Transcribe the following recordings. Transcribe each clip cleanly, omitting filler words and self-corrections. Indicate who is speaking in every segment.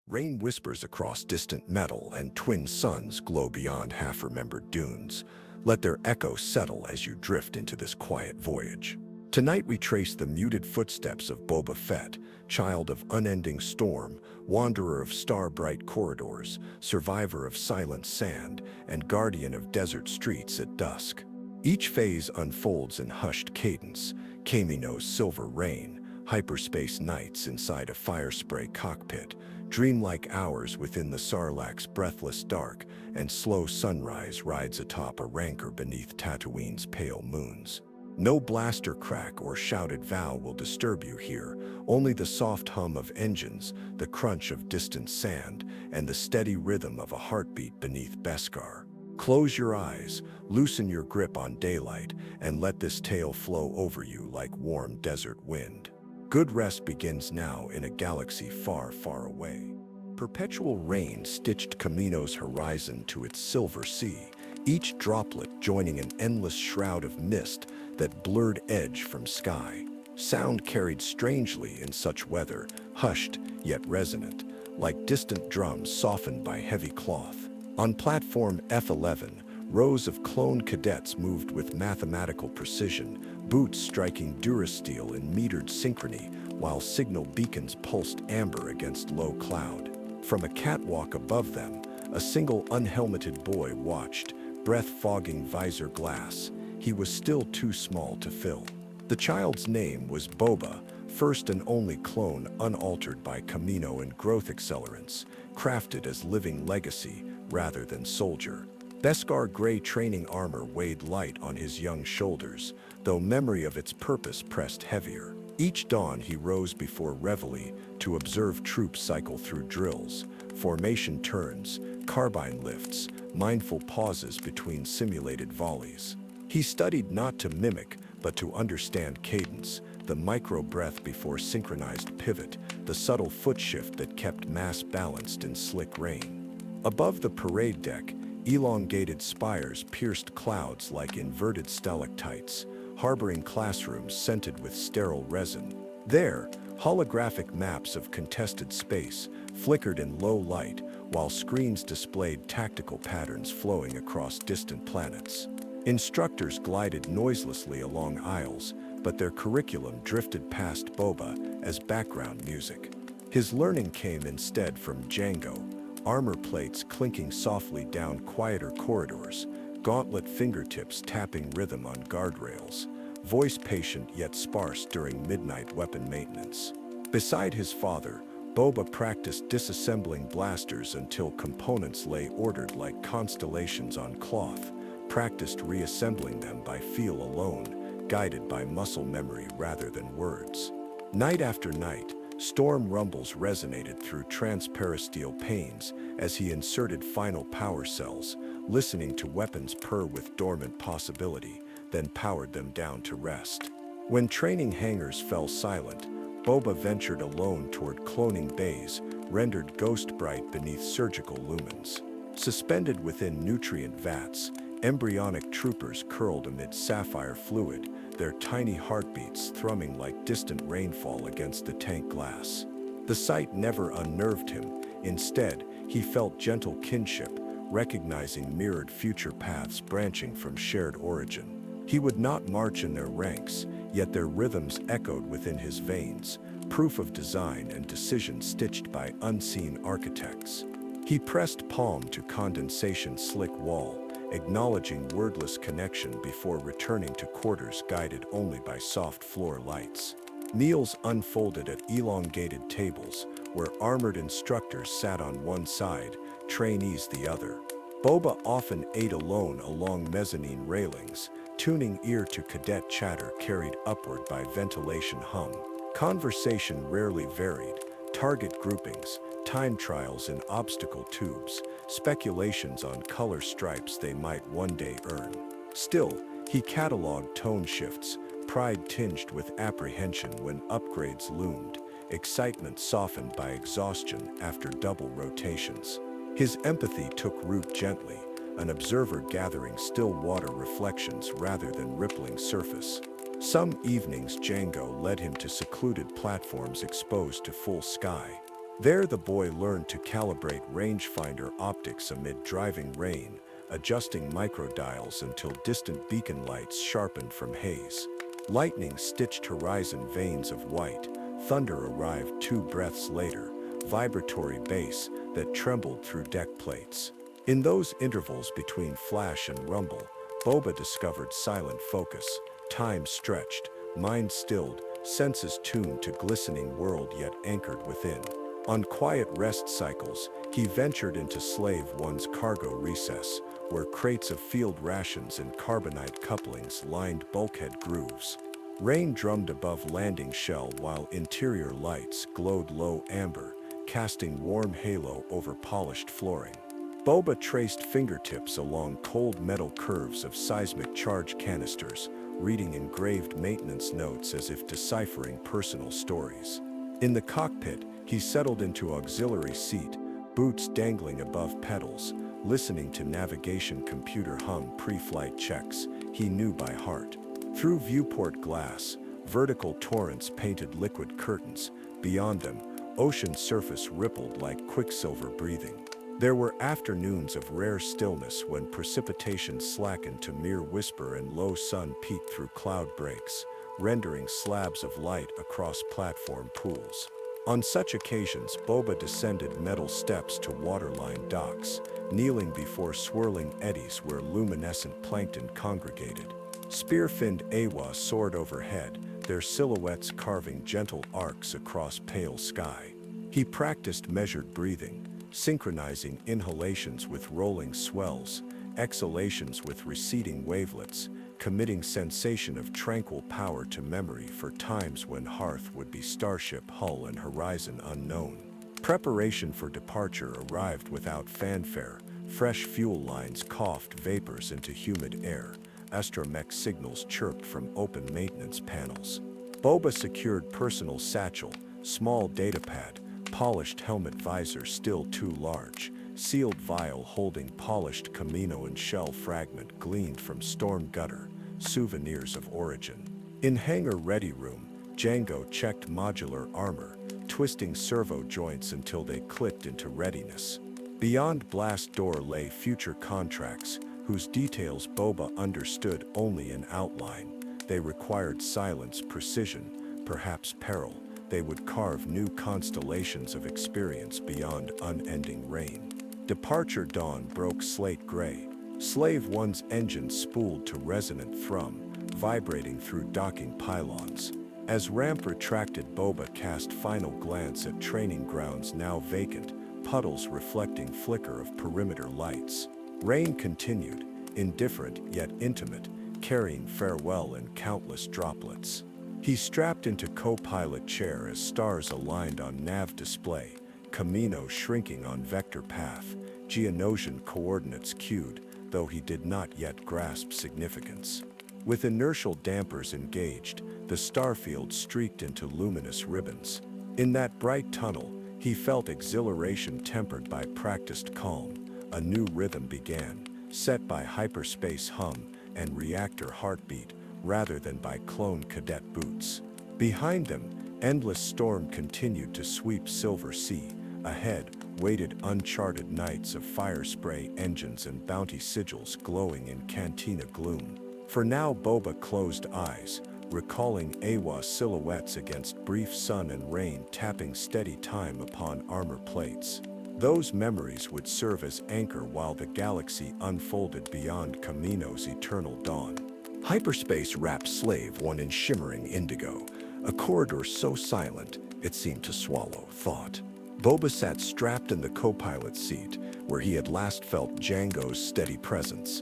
Speaker 1: Rain whispers across distant metal, and twin suns glow beyond half-remembered dunes. Let their echo settle as you drift into this quiet voyage. Tonight we trace the muted footsteps of Boba Fett, child of unending storm, wanderer of star-bright corridors, survivor of silent sand, and guardian of desert streets at dusk. Each phase unfolds in hushed cadence: Kamino's silver rain, hyperspace nights inside a fire spray cockpit, dreamlike hours within the Sarlacc's breathless dark, and slow sunrise rides atop a rancor beneath Tatooine's pale moons. No blaster crack or shouted vow will disturb you here, only the soft hum of engines, the crunch of distant sand, and the steady rhythm of a heartbeat beneath Beskar. Close your eyes, loosen your grip on daylight, and let this tale flow over you like warm desert wind. Good rest begins now in a galaxy far, far away. Perpetual rain stitched Kamino's horizon to its silver sea, each droplet joining an endless shroud of mist that blurred edge from sky. Sound carried strangely in such weather, hushed yet resonant, like distant drums softened by heavy cloth. On platform F11, rows of clone cadets moved with mathematical precision, boots striking durasteel in metered synchrony, while signal beacons pulsed amber against low cloud. From a catwalk above them, a single unhelmeted boy watched, breath fogging visor glass. He was still too small to fill. The child's name was Boba, first and only clone unaltered by Kamino and growth accelerants, crafted as living legacy rather than soldier. Beskar gray training armor weighed light on his young shoulders, though memory of its purpose pressed heavier. Each dawn he rose before reveille to observe troops cycle through drills, formation turns, carbine lifts, mindful pauses between simulated volleys. He studied not to mimic, but to understand cadence, the micro-breath before synchronized pivot, the subtle foot shift that kept mass balanced in slick rain. Above the parade deck, elongated spires pierced clouds like inverted stalactites, harboring classrooms scented with sterile resin. There, holographic maps of contested space flickered in low light, while screens displayed tactical patterns flowing across distant planets. Instructors glided noiselessly along aisles, but their curriculum drifted past Boba as background music. His learning came instead from Django, armor plates clinking softly down quieter corridors, gauntlet fingertips tapping rhythm on guardrails, voice patient yet sparse during midnight weapon maintenance. Beside his father, Boba practiced disassembling blasters until components lay ordered like constellations on cloth, practiced reassembling them by feel alone, guided by muscle memory rather than words. Night after night, storm rumbles resonated through transparisteel panes as he inserted final power cells, listening to weapons purr with dormant possibility, then powered them down to rest. When training hangars fell silent, Boba ventured alone toward cloning bays, rendered ghost-bright beneath surgical lumens. Suspended within nutrient vats, embryonic troopers curled amid sapphire fluid, their tiny heartbeats thrumming like distant rainfall against the tank glass. The sight never unnerved him. Instead, he felt gentle kinship, recognizing mirrored future paths branching from shared origin. He would not march in their ranks, yet their rhythms echoed within his veins, proof of design and decision stitched by unseen architects. He pressed palm to condensation slick wall, acknowledging wordless connection before returning to quarters guided only by soft floor lights. Meals unfolded at elongated tables, where armored instructors sat on one side, trainees the other. Boba often ate alone along mezzanine railings, tuning ear to cadet chatter carried upward by ventilation hum. Conversation rarely varied, target groupings, time trials in obstacle tubes, speculations on color stripes they might one day earn. Still, he cataloged tone shifts, pride tinged with apprehension when upgrades loomed, excitement softened by exhaustion after double rotations. His empathy took root gently, an observer gathering still water reflections rather than rippling surface. Some evenings Django led him to secluded platforms exposed to full sky. There the boy learned to calibrate rangefinder optics amid driving rain, adjusting microdials until distant beacon lights sharpened from haze. Lightning stitched horizon veins of white. Thunder arrived 2 breaths later, vibratory bass that trembled through deck plates. In those intervals between flash and rumble, Boba discovered silent focus, time stretched, mind stilled, senses tuned to glistening world yet anchored within. On quiet rest cycles, he ventured into Slave One's cargo recess, where crates of field rations and carbonite couplings lined bulkhead grooves. Rain drummed above landing shell while interior lights glowed low amber, casting warm halo over polished flooring. Boba traced fingertips along cold metal curves of seismic charge canisters, reading engraved maintenance notes as if deciphering personal stories. In the cockpit, he settled into auxiliary seat, boots dangling above pedals, listening to navigation computer hum pre-flight checks he knew by heart. Through viewport glass, vertical torrents painted liquid curtains. Beyond them, ocean surface rippled like quicksilver breathing. There were afternoons of rare stillness when precipitation slackened to mere whisper and low sun peeked through cloud breaks, rendering slabs of light across platform pools. On such occasions, Boba descended metal steps to waterline docks, kneeling before swirling eddies where luminescent plankton congregated. Spear-finned awa soared overhead, their silhouettes carving gentle arcs across pale sky. He practiced measured breathing, synchronizing inhalations with rolling swells, exhalations with receding wavelets, committing sensation of tranquil power to memory for times when hearth would be starship hull and horizon unknown. Preparation for departure arrived without fanfare. Fresh fuel lines coughed vapors into humid air. Astromech signals chirped from open maintenance panels. Boba secured personal satchel, small datapad, polished helmet visor still too large, sealed vial holding polished Kamino and shell fragment gleaned from storm gutter, souvenirs of origin. In hangar ready room, Django checked modular armor, twisting servo joints until they clicked into readiness. Beyond blast door lay future contracts, whose details Boba understood only in outline. They required silence, precision, perhaps peril. They would carve new constellations of experience beyond unending rain. Departure dawn broke slate gray. Slave One's engine spooled to resonant thrum, vibrating through docking pylons. As ramp retracted, Boba cast final glance at training grounds now vacant, puddles reflecting flicker of perimeter lights. Rain continued, indifferent yet intimate, carrying farewell in countless droplets. He strapped into co-pilot chair as stars aligned on nav display, Kamino shrinking on vector path, Geonosian coordinates cued, though he did not yet grasp significance. With inertial dampers engaged, the starfield streaked into luminous ribbons. In that bright tunnel, he felt exhilaration tempered by practiced calm. A new rhythm began, set by hyperspace hum and reactor heartbeat, rather than by clone cadet boots. Behind them, endless storm continued to sweep Silver Sea. Ahead, waited uncharted nights of fire spray engines and bounty sigils glowing in cantina gloom. For now, Boba closed eyes, recalling awa silhouettes against brief sun and rain tapping steady time upon armor plates. Those memories would serve as anchor while the galaxy unfolded beyond Kamino's eternal dawn. Hyperspace wrapped Slave One in shimmering indigo, a corridor so silent it seemed to swallow thought. Boba sat strapped in the co-pilot seat, where he had last felt Django's steady presence.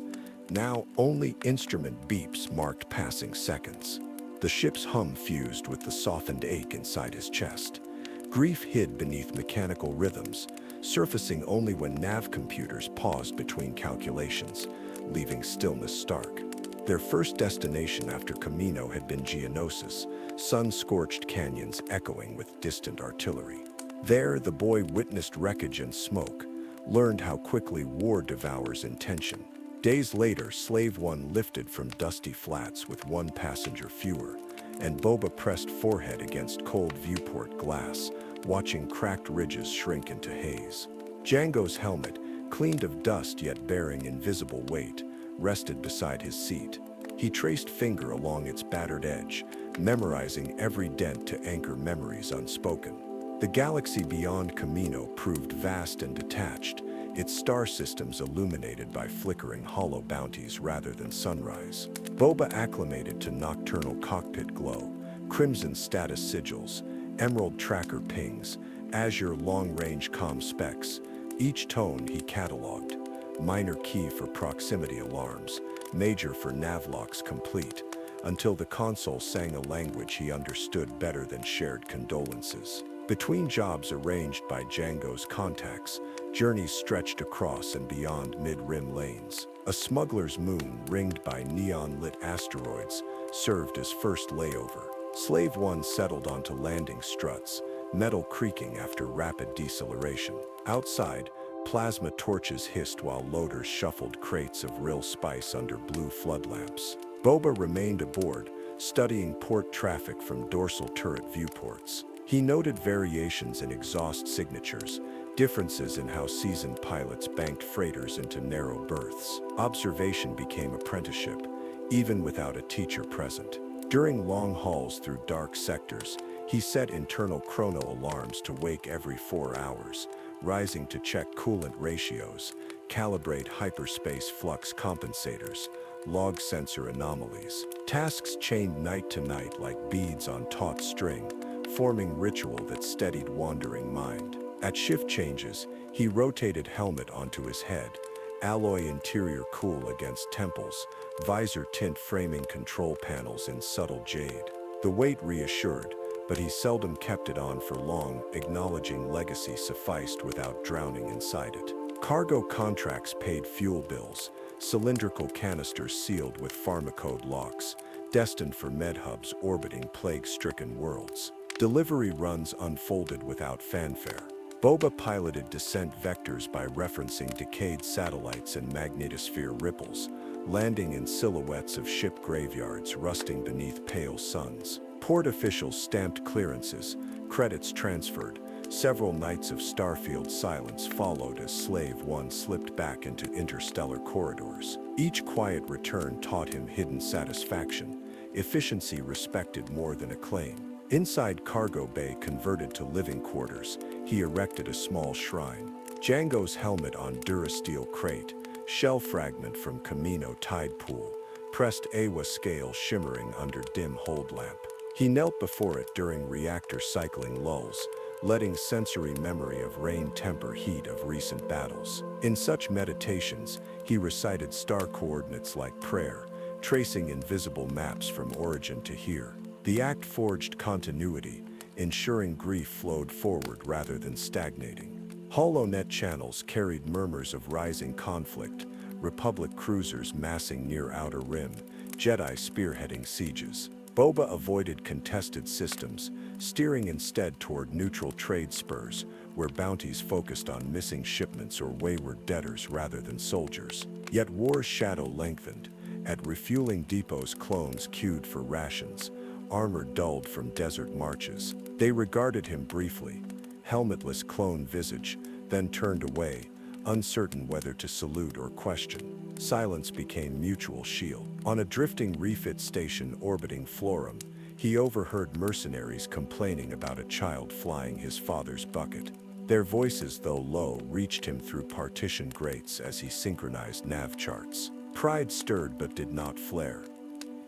Speaker 1: Now only instrument beeps marked passing seconds. The ship's hum fused with the softened ache inside his chest. Grief hid beneath mechanical rhythms, surfacing only when nav computers paused between calculations, leaving stillness stark. Their first destination after Kamino had been Geonosis, sun-scorched canyons echoing with distant artillery. There, the boy witnessed wreckage and smoke, learned how quickly war devours intention. Days later, Slave One lifted from dusty flats with one passenger fewer, and Boba pressed forehead against cold viewport glass, watching cracked ridges shrink into haze. Django's helmet, cleaned of dust yet bearing invisible weight, rested beside his seat. He traced finger along its battered edge, memorizing every dent to anchor memories unspoken. The galaxy beyond Kamino proved vast and detached, its star systems illuminated by flickering hollow bounties rather than sunrise. Boba acclimated to nocturnal cockpit glow, crimson status sigils, emerald tracker pings, azure long-range comm specs. Each tone he cataloged, minor key for proximity alarms, major for navlocks complete, until the console sang a language he understood better than shared condolences. Between jobs arranged by Django's contacts, journeys stretched across and beyond mid-rim lanes. A smuggler's moon ringed by neon-lit asteroids served as first layover. Slave 1 settled onto landing struts, metal creaking after rapid deceleration. Outside, plasma torches hissed while loaders shuffled crates of real spice under blue floodlamps. Boba remained aboard, studying port traffic from dorsal turret viewports. He noted variations in exhaust signatures, differences in how seasoned pilots banked freighters into narrow berths. Observation became apprenticeship, even without a teacher present. During long hauls through dark sectors, he set internal chrono alarms to wake every 4 hours, rising to check coolant ratios, calibrate hyperspace flux compensators, log sensor anomalies. Tasks chained night to night like beads on taut string, forming ritual that steadied wandering mind. At shift changes, he rotated helmet onto his head, alloy interior cool against temples, visor tint framing control panels in subtle jade. The weight reassured, but he seldom kept it on for long, acknowledging legacy sufficed without drowning inside it. Cargo contracts paid fuel bills, cylindrical canisters sealed with pharmacode locks, destined for medhubs orbiting plague-stricken worlds. Delivery runs unfolded without fanfare. Boba piloted descent vectors by referencing decayed satellites and magnetosphere ripples, landing in silhouettes of ship graveyards rusting beneath pale suns. Port officials stamped clearances, credits transferred. Several nights of starfield silence followed as Slave 1 slipped back into interstellar corridors. Each quiet return taught him hidden satisfaction, efficiency respected more than acclaim. Inside cargo bay converted to living quarters, he erected a small shrine. Django's helmet on durasteel crate, shell fragment from Kamino tide pool, pressed Awa scale shimmering under dim hold lamp. He knelt before it during reactor cycling lulls, letting sensory memory of rain temper heat of recent battles. In such meditations, he recited star coordinates like prayer, tracing invisible maps from origin to here. The act forged continuity, ensuring grief flowed forward rather than stagnating. HoloNet channels carried murmurs of rising conflict, Republic cruisers massing near Outer Rim, Jedi spearheading sieges. Boba avoided contested systems, steering instead toward neutral trade spurs, where bounties focused on missing shipments or wayward debtors rather than soldiers. Yet war's shadow lengthened. At refueling depots, clones queued for rations, armor dulled from desert marches. They regarded him briefly, helmetless clone visage, then turned away, uncertain whether to salute or question. Silence became mutual shield. On a drifting refit station orbiting Florum, he overheard mercenaries complaining about a child flying his father's bucket. Their voices, though low, reached him through partition grates as he synchronized nav charts. Pride stirred but did not flare.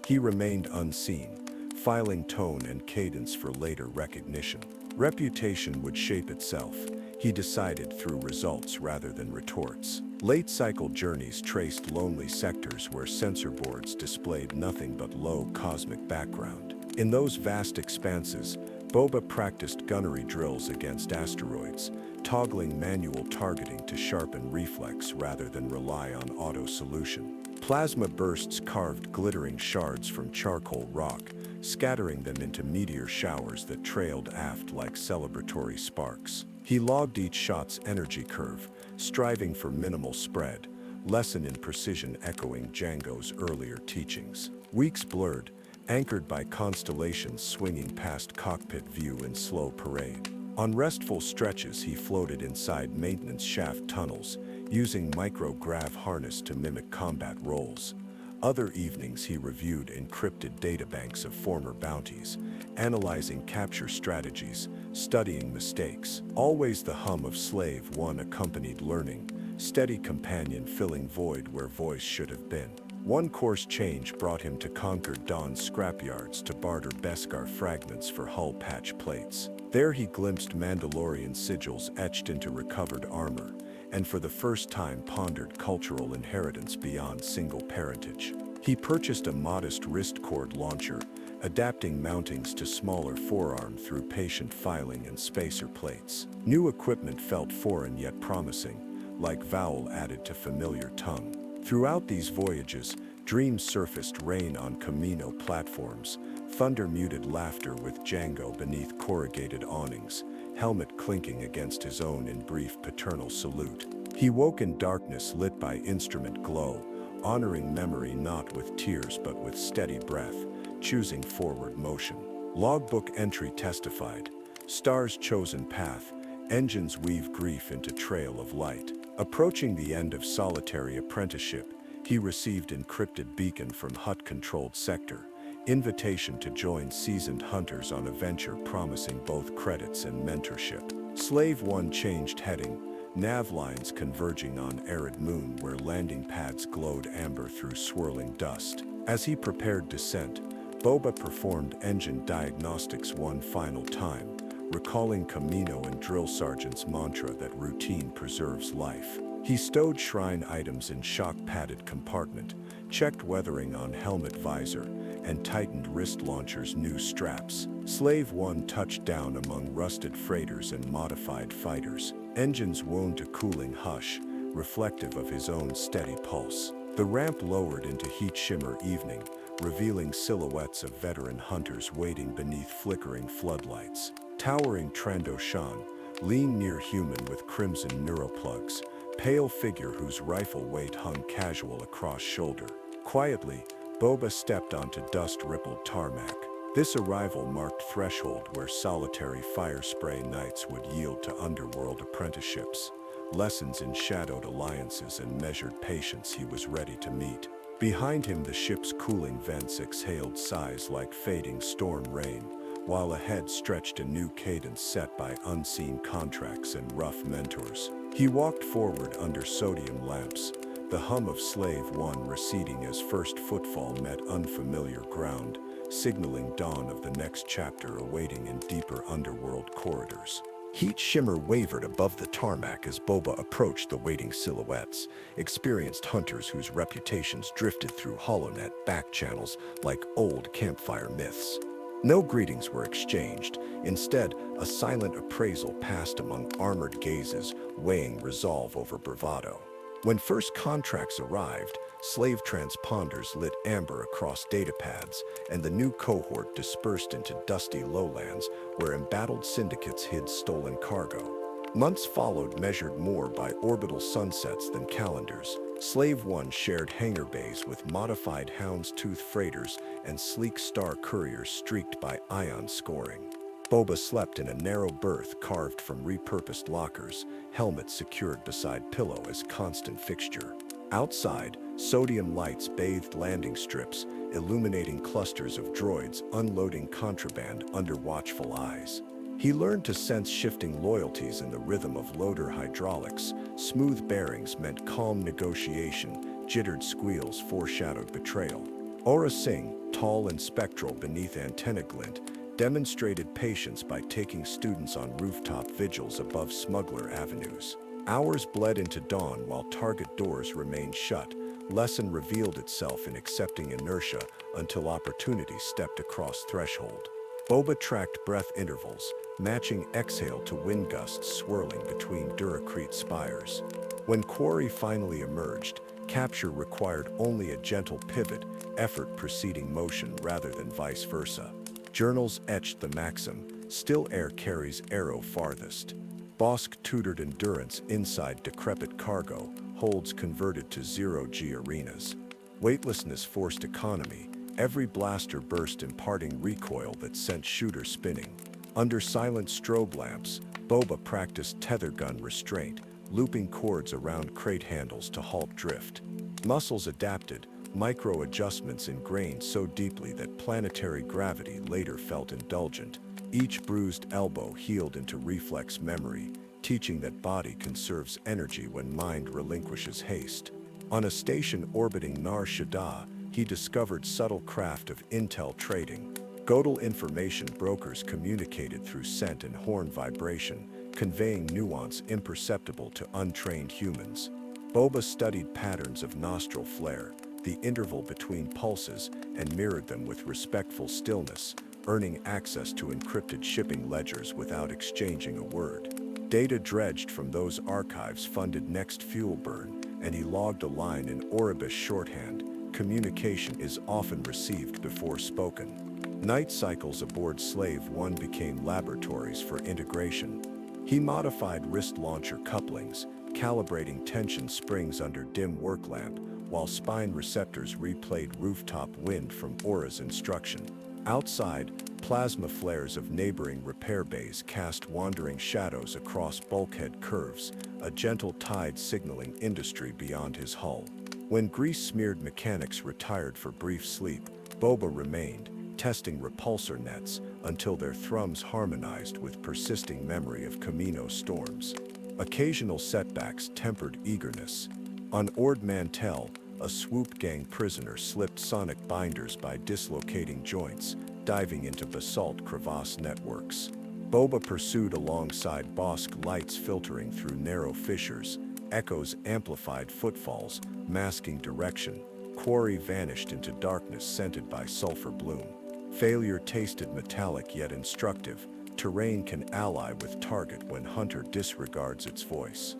Speaker 1: He remained unseen, filing tone and cadence for later recognition. Reputation would shape itself, he decided, through results rather than retorts. Late-cycle journeys traced lonely sectors where sensor boards displayed nothing but low cosmic background. In those vast expanses, Boba practiced gunnery drills against asteroids, toggling manual targeting to sharpen reflex rather than rely on auto-solution. Plasma bursts carved glittering shards from charcoal rock, scattering them into meteor showers that trailed aft like celebratory sparks. He logged each shot's energy curve, striving for minimal spread, lesson in precision echoing Django's earlier teachings. Weeks blurred, anchored by constellations swinging past cockpit view in slow parade. On restful stretches, he floated inside maintenance shaft tunnels, using micrograv harness to mimic combat roles. Other evenings, he reviewed encrypted databanks of former bounties, analyzing capture strategies, studying mistakes. Always the hum of Slave One accompanied learning, steady companion filling void where voice should have been. One course change brought him to conquer Dawn's scrapyards to barter Beskar fragments for hull patch plates. There he glimpsed Mandalorian sigils etched into recovered armor, and for the first time pondered cultural inheritance beyond single parentage. He purchased a modest wrist cord launcher, adapting mountings to smaller forearm through patient filing and spacer plates. New equipment felt foreign yet promising, like vowel added to familiar tongue. Throughout these voyages, dreams surfaced rain on Kamino platforms, thunder-muted laughter with Django beneath corrugated awnings, helmet clinking against his own in brief paternal salute. He woke in darkness lit by instrument glow, honoring memory not with tears but with steady breath, choosing forward motion. Logbook entry testified, stars chosen path, engines weave grief into trail of light. Approaching the end of solitary apprenticeship, he received encrypted beacon from hut-controlled sector, invitation to join seasoned hunters on a venture promising both credits and mentorship. Slave One changed heading, nav lines converging on arid moon where landing pads glowed amber through swirling dust. As he prepared descent, Boba performed engine diagnostics one final time, recalling Kamino and drill sergeant's mantra that routine preserves life. He stowed shrine items in shock-padded compartment, checked weathering on helmet visor, and tightened wrist launcher's new straps. Slave One touched down among rusted freighters and modified fighters, engines wound to cooling hush, reflective of his own steady pulse. The ramp lowered into heat shimmer evening, revealing silhouettes of veteran hunters waiting beneath flickering floodlights. Towering Trandoshan, lean near human with crimson neuroplugs, pale figure whose rifle weight hung casual across shoulder. Quietly, Boba stepped onto dust-rippled tarmac. This arrival marked threshold where solitary fire spray nights would yield to underworld apprenticeships, lessons in shadowed alliances and measured patience he was ready to meet. Behind him, the ship's cooling vents exhaled sighs like fading storm rain, while ahead stretched a new cadence set by unseen contracts and rough mentors. He walked forward under sodium lamps, the hum of Slave One receding as first footfall met unfamiliar ground, signaling dawn of the next chapter awaiting in deeper underworld corridors. Heat shimmer wavered above the tarmac as Boba approached the waiting silhouettes, experienced hunters whose reputations drifted through HoloNet back channels like old campfire myths. No greetings were exchanged. Instead, a silent appraisal passed among armored gazes, weighing resolve over bravado. When first contracts arrived, slave transponders lit amber across datapads, and the new cohort dispersed into dusty lowlands where embattled syndicates hid stolen cargo. Months followed, measured more by orbital sunsets than calendars. Slave One shared hangar bays with modified houndstooth freighters and sleek star couriers streaked by ion scoring. Boba slept in a narrow berth carved from repurposed lockers, helmet secured beside pillow as constant fixture. Outside, sodium lights bathed landing strips, illuminating clusters of droids unloading contraband under watchful eyes. He learned to sense shifting loyalties in the rhythm of loader hydraulics. Smooth bearings meant calm negotiation, jittered squeals foreshadowed betrayal. Aurra Sing, tall and spectral beneath antenna glint, demonstrated patience by taking students on rooftop vigils above smuggler avenues. Hours bled into dawn while target doors remained shut. Lesson revealed itself in accepting inertia until opportunity stepped across threshold. Boba tracked breath intervals, matching exhale to wind gusts swirling between Duracrete spires. When quarry finally emerged, capture required only a gentle pivot, effort preceding motion rather than vice versa. Journals etched the maxim, still air carries arrow farthest. Bossk tutored endurance inside decrepit cargo, holds converted to zero-G arenas. Weightlessness forced economy, every blaster burst imparting recoil that sent shooters spinning. Under silent strobe lamps, Boba practiced tether gun restraint, looping cords around crate handles to halt drift. Muscles adapted, micro-adjustments ingrained so deeply that planetary gravity later felt indulgent. Each bruised elbow healed into reflex memory, teaching that body conserves energy when mind relinquishes haste. On a station orbiting Nar Shaddaa, he discovered subtle craft of intel trading. Godal information brokers communicated through scent and horn vibration, conveying nuance imperceptible to untrained humans. Boba studied patterns of nostril flare, the interval between pulses, and mirrored them with respectful stillness, earning access to encrypted shipping ledgers without exchanging a word. Data dredged from those archives funded next fuel burn, and he logged a line in Oribus shorthand. Communication is often received before spoken. Night cycles aboard Slave 1 became laboratories for integration. He modified wrist launcher couplings, calibrating tension springs under dim work lamp, while spine receptors replayed rooftop wind from Aurra's instruction. Outside, plasma flares of neighboring repair bays cast wandering shadows across bulkhead curves, a gentle tide signaling industry beyond his hull. When grease-smeared mechanics retired for brief sleep, Boba remained, testing repulsor nets until their thrums harmonized with persisting memory of Kamino storms. Occasional setbacks tempered eagerness. On Ord Mantell, a swoop gang prisoner slipped sonic binders by dislocating joints, diving into basalt crevasse networks. Boba pursued alongside Bossk, lights filtering through narrow fissures, echoes amplified footfalls, masking direction. Quarry vanished into darkness scented by sulfur bloom. Failure tasted metallic yet instructive. Terrain can ally with target when hunter disregards its voice.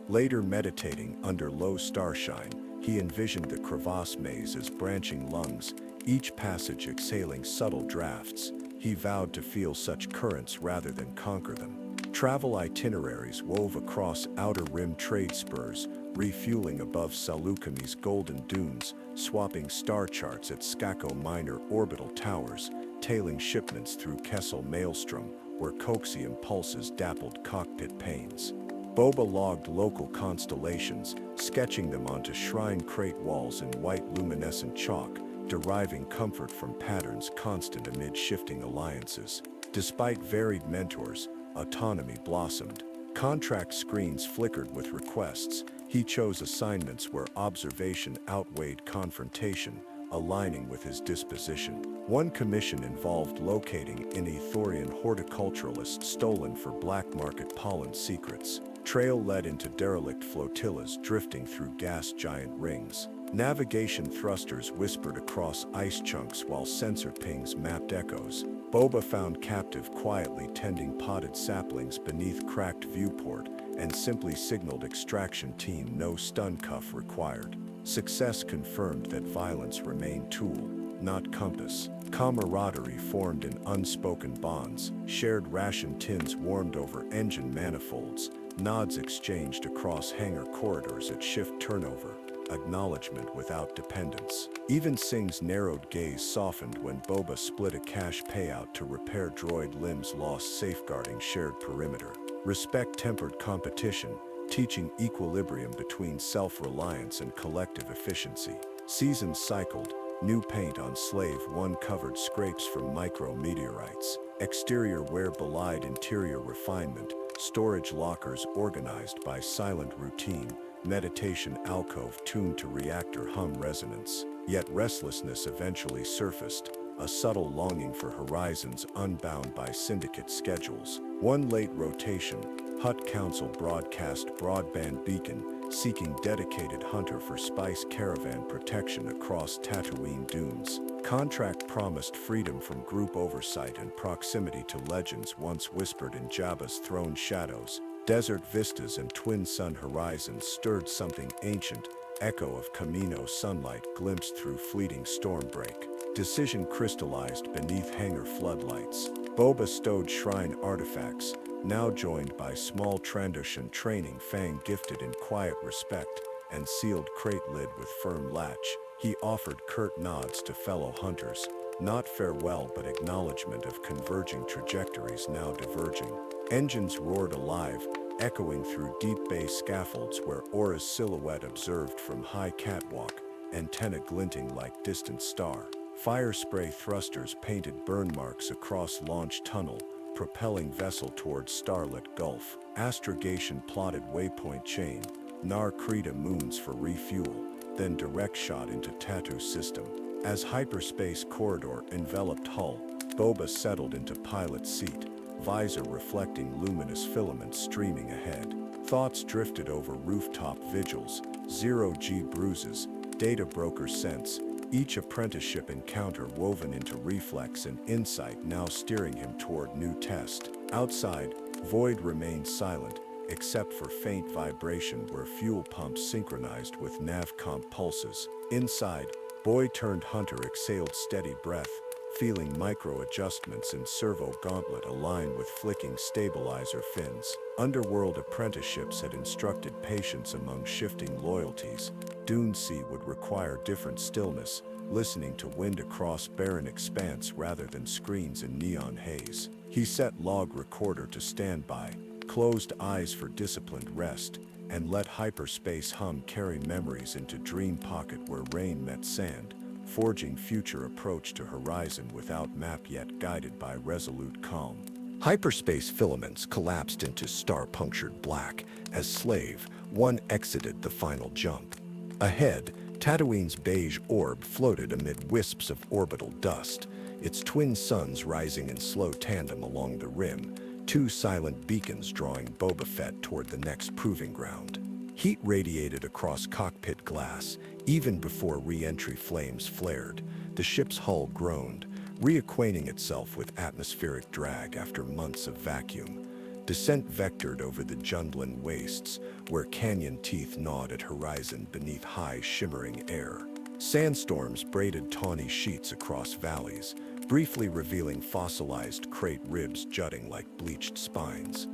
Speaker 1: Later, meditating under low starshine, he envisioned the crevasse maze as branching lungs, each passage exhaling subtle drafts. He vowed to feel such currents rather than conquer them. Travel itineraries wove across outer rim trade spurs, refueling above Salukami's golden dunes, swapping star charts at Skako Minor orbital towers, tailing shipments through Kessel Maelstrom, where coaxium pulses dappled cockpit panes. Boba logged local constellations, sketching them onto shrine crate walls in white luminescent chalk, deriving comfort from patterns constant amid shifting alliances. Despite varied mentors, autonomy blossomed. Contract screens flickered with requests. He chose assignments where observation outweighed confrontation, aligning with his disposition. One commission involved locating an Ithorian horticulturalist stolen for black market pollen secrets. Trail led into derelict flotillas drifting through gas giant rings. Navigation thrusters whispered across ice chunks while sensor pings mapped echoes. Boba found captive quietly tending potted saplings beneath cracked viewport and simply signaled extraction team no stun cuff required. Success confirmed that violence remained tool, not compass. Camaraderie formed in unspoken bonds. Shared ration tins warmed over engine manifolds. Nods exchanged across hangar corridors at shift turnover. Acknowledgement without dependence. Even Singh's narrowed gaze softened when Boba split a cash payout to repair droid limbs lost safeguarding shared perimeter. Respect tempered competition, teaching equilibrium between self-reliance and collective efficiency. Seasons cycled, new paint on Slave 1 covered scrapes from micro-meteorites. Exterior wear belied interior refinement, storage lockers organized by silent routine, meditation alcove tuned to reactor hum resonance. Yet restlessness eventually surfaced, a subtle longing for horizons unbound by syndicate schedules. One late rotation, Hutt Council broadcast broadband beacon, seeking dedicated hunter for spice caravan protection across Tatooine dunes. Contract promised freedom from group oversight and proximity to legends once whispered in Jabba's throne shadows. Desert vistas and twin sun horizons stirred something ancient, echo of Kamino sunlight glimpsed through fleeting storm break. Decision crystallized beneath hangar floodlights. Boba stowed shrine artifacts, now joined by small Trandoshan training fang gifted in quiet respect, and sealed crate lid with firm latch. He offered curt nods to fellow hunters, Not farewell, but acknowledgement of converging trajectories now diverging. Engines roared alive, echoing through deep bay scaffolds where Aurra's silhouette observed from high catwalk, antenna glinting like distant star. Fire spray thrusters painted burn marks across launch tunnel, propelling vessel towards starlit gulf. Astrogation plotted waypoint chain, Nar Krita moons for refuel, then direct shot into Tattoo system. As hyperspace corridor enveloped hull, Boba settled into pilot seat, visor reflecting luminous filaments streaming ahead. Thoughts drifted over rooftop vigils, zero-G bruises, data broker sense, each apprenticeship encounter woven into reflex and insight now steering him toward new test. Outside, void remained silent, except for faint vibration where fuel pumps synchronized with navcomp pulses. Inside, boy-turned-hunter exhaled steady breath, feeling micro-adjustments in servo gauntlet align with flicking stabilizer fins. Underworld apprenticeships had instructed patience among shifting loyalties. Dune Sea would require different stillness, listening to wind across barren expanse rather than screens in neon haze. He set log recorder to standby, closed eyes for disciplined rest, and let hyperspace hum carry memories into dream pocket where rain met sand, forging future approach to horizon without map yet guided by resolute calm. Hyperspace filaments collapsed into star-punctured black as Slave 1 exited the final jump. Ahead, Tatooine's beige orb floated amid wisps of orbital dust, its twin suns rising in slow tandem along the rim, two silent beacons drawing Boba Fett toward the next proving ground. Heat radiated across cockpit glass. Even before re-entry flames flared, the ship's hull groaned, reacquainting itself with atmospheric drag after months of vacuum. Descent vectored over the Jundland wastes, where canyon teeth gnawed at horizon beneath high, shimmering air. Sandstorms braided tawny sheets across valleys, briefly revealing fossilized crate ribs jutting like bleached spines.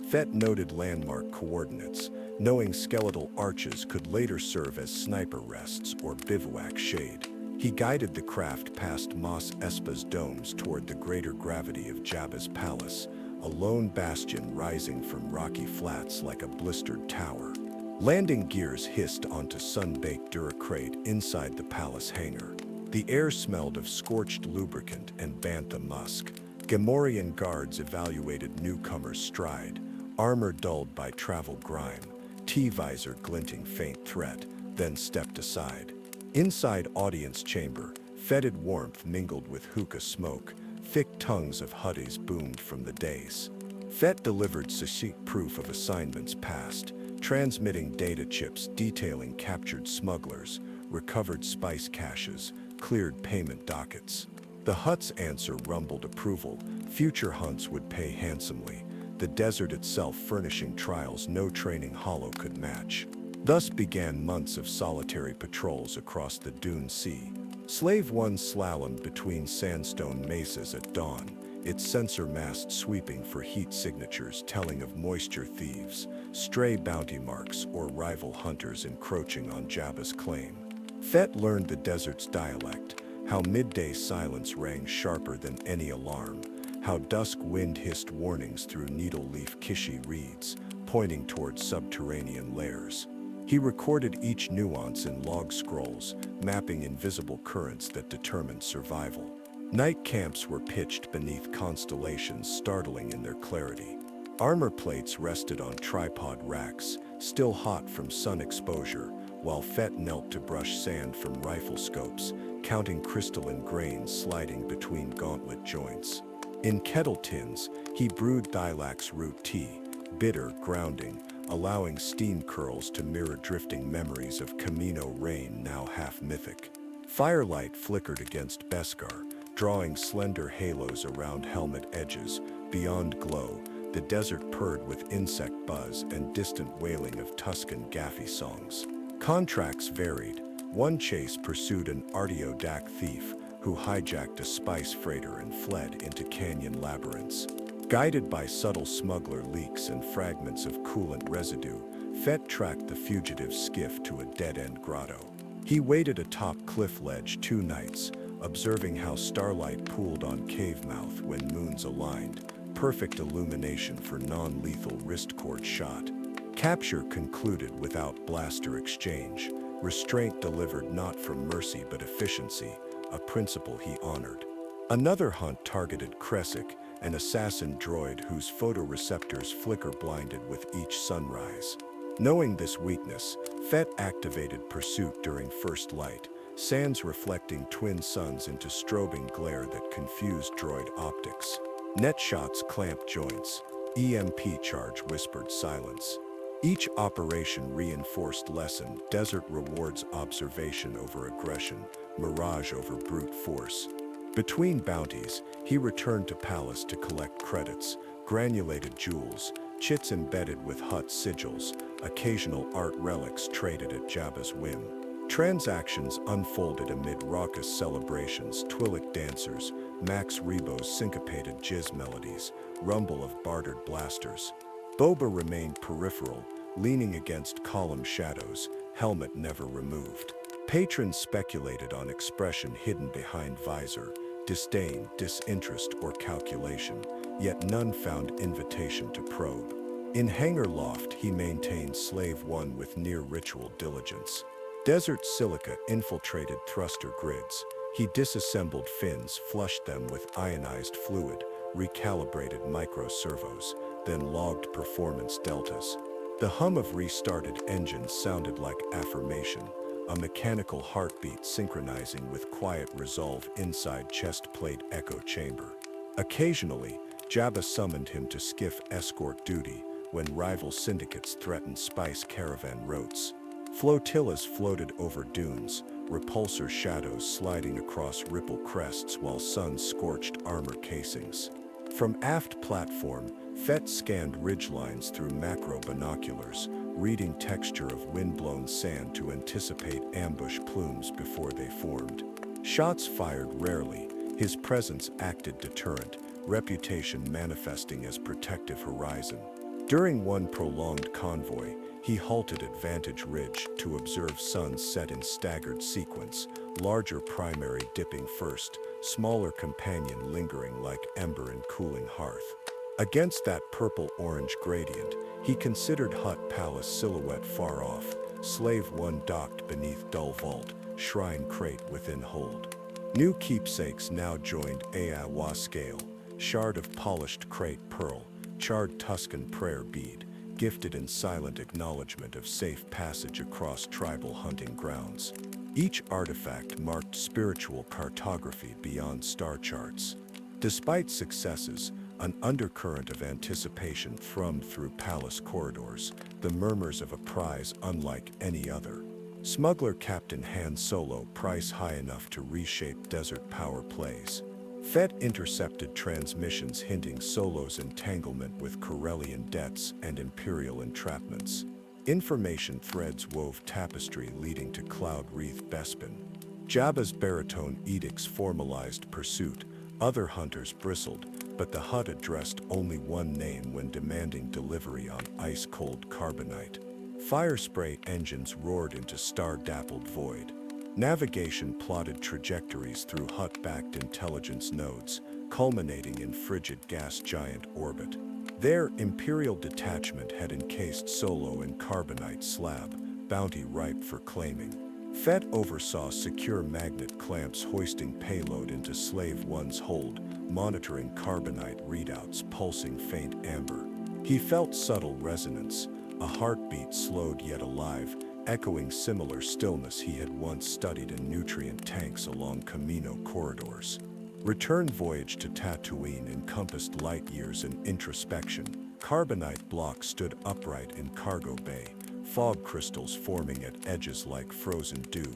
Speaker 1: Fett noted landmark coordinates, knowing skeletal arches could later serve as sniper rests or bivouac shade. He guided the craft past Mos Espa's domes toward the greater gravity of Jabba's palace, a lone bastion rising from rocky flats like a blistered tower. Landing gears hissed onto sun-baked Duracrate inside the palace hangar. The air smelled of scorched lubricant and bantha musk. Gamorrean guards evaluated newcomers' stride, armor dulled by travel grime, T-visor glinting faint threat, then stepped aside. Inside audience chamber, fetid warmth mingled with hookah smoke, thick tongues of huddies boomed from the dais. Fett delivered succinct proof of assignments passed, transmitting data chips detailing captured smugglers, recovered spice caches, cleared payment dockets. The Hutt's answer rumbled approval. Future hunts would pay handsomely, the desert itself furnishing trials no training hollow could match. Thus began months of solitary patrols across the Dune Sea. Slave 1 slalomed between sandstone mesas at dawn, its sensor mast sweeping for heat signatures telling of moisture thieves, stray bounty marks, or rival hunters encroaching on Jabba's claim. Fett learned the desert's dialect, how midday silence rang sharper than any alarm, how dusk wind hissed warnings through needle-leaf Kishi reeds, pointing toward subterranean lairs. He recorded each nuance in log scrolls, mapping invisible currents that determined survival. Night camps were pitched beneath constellations startling in their clarity. Armor plates rested on tripod racks, still hot from sun exposure, while Fett knelt to brush sand from rifle scopes, counting crystalline grains sliding between gauntlet joints. In kettle tins, he brewed Thylax root tea, bitter, grounding, allowing steam curls to mirror drifting memories of Kamino rain now half mythic. Firelight flickered against Beskar, drawing slender halos around helmet edges. Beyond glow, the desert purred with insect buzz and distant wailing of Tusken Gaffy songs. Contracts varied. One chase pursued an Artiodac thief who hijacked a spice freighter and fled into canyon labyrinths. Guided by subtle smuggler leaks and fragments of coolant residue, Fett tracked the fugitive skiff to a dead-end grotto. He waited atop cliff ledge 2 nights, observing how starlight pooled on cave mouth when moons aligned, perfect illumination for non-lethal wrist cord shot. Capture concluded without blaster exchange, restraint delivered not from mercy but efficiency, a principle he honored. Another hunt targeted Kresic, an assassin droid whose photoreceptors flicker blinded with each sunrise. Knowing this weakness, Fett activated pursuit during first light, sands reflecting twin suns into strobing glare that confused droid optics. Net shots clamped joints, EMP charge whispered silence. Each operation reinforced lesson, desert rewards observation over aggression, mirage over brute force. Between bounties, he returned to Palace to collect credits, granulated jewels, chits embedded with Hutt sigils, occasional art relics traded at Jabba's whim. Transactions unfolded amid raucous celebrations, Twi'lek dancers, Max Rebo's syncopated jizz melodies, rumble of bartered blasters. Boba remained peripheral, leaning against column shadows, helmet never removed. Patrons speculated on expression hidden behind visor, disdain, disinterest, or calculation, yet none found invitation to probe. In hangar loft, he maintained Slave One with near-ritual diligence. Desert silica infiltrated thruster grids. He disassembled fins, flushed them with ionized fluid, recalibrated microservos, then logged performance deltas. The hum of restarted engines sounded like affirmation, a mechanical heartbeat synchronizing with quiet resolve inside chest plate echo chamber. Occasionally, Jabba summoned him to skiff escort duty when rival syndicates threatened spice caravan routes. Flotillas floated over dunes, repulsor shadows sliding across ripple crests while sun scorched armor casings. From aft platform, Fett scanned ridgelines through macro binoculars, reading texture of wind-blown sand to anticipate ambush plumes before they formed. Shots fired rarely, his presence acted deterrent, reputation manifesting as protective horizon. During one prolonged convoy, he halted at Vantage Ridge to observe suns set in staggered sequence, larger primary dipping first, smaller companion lingering like ember in cooling hearth. Against that purple-orange gradient, he considered Hutt Palace silhouette far off, Slave One docked beneath dull vault, shrine crate within hold. New keepsakes now joined Awa scale, shard of polished crate pearl, charred Tusken prayer bead, gifted in silent acknowledgement of safe passage across tribal hunting grounds. Each artifact marked spiritual cartography beyond star charts. Despite successes, an undercurrent of anticipation thrummed through palace corridors, the murmurs of a prize unlike any other. Smuggler Captain Han Solo, price high enough to reshape desert power plays. Fett intercepted transmissions hinting Solo's entanglement with Corellian debts and Imperial entrapments. Information threads wove tapestry leading to Cloud Wreath Bespin. Jabba's baritone edicts formalized pursuit. Other hunters bristled, but the Hutt addressed only one name when demanding delivery on ice-cold carbonite. Fire spray engines roared into star-dappled void. Navigation plotted trajectories through Hutt-backed intelligence nodes, culminating in frigid gas giant orbit. There, Imperial detachment had encased Solo in carbonite slab, bounty ripe for claiming. Fett oversaw secure magnet clamps hoisting payload into Slave One's hold, monitoring carbonite readouts pulsing faint amber. He felt subtle resonance, a heartbeat slowed yet alive, echoing similar stillness he had once studied in nutrient tanks along Kamino corridors. Return voyage to Tatooine encompassed light years in introspection. Carbonite blocks stood upright in cargo bay, fog crystals forming at edges like frozen dew.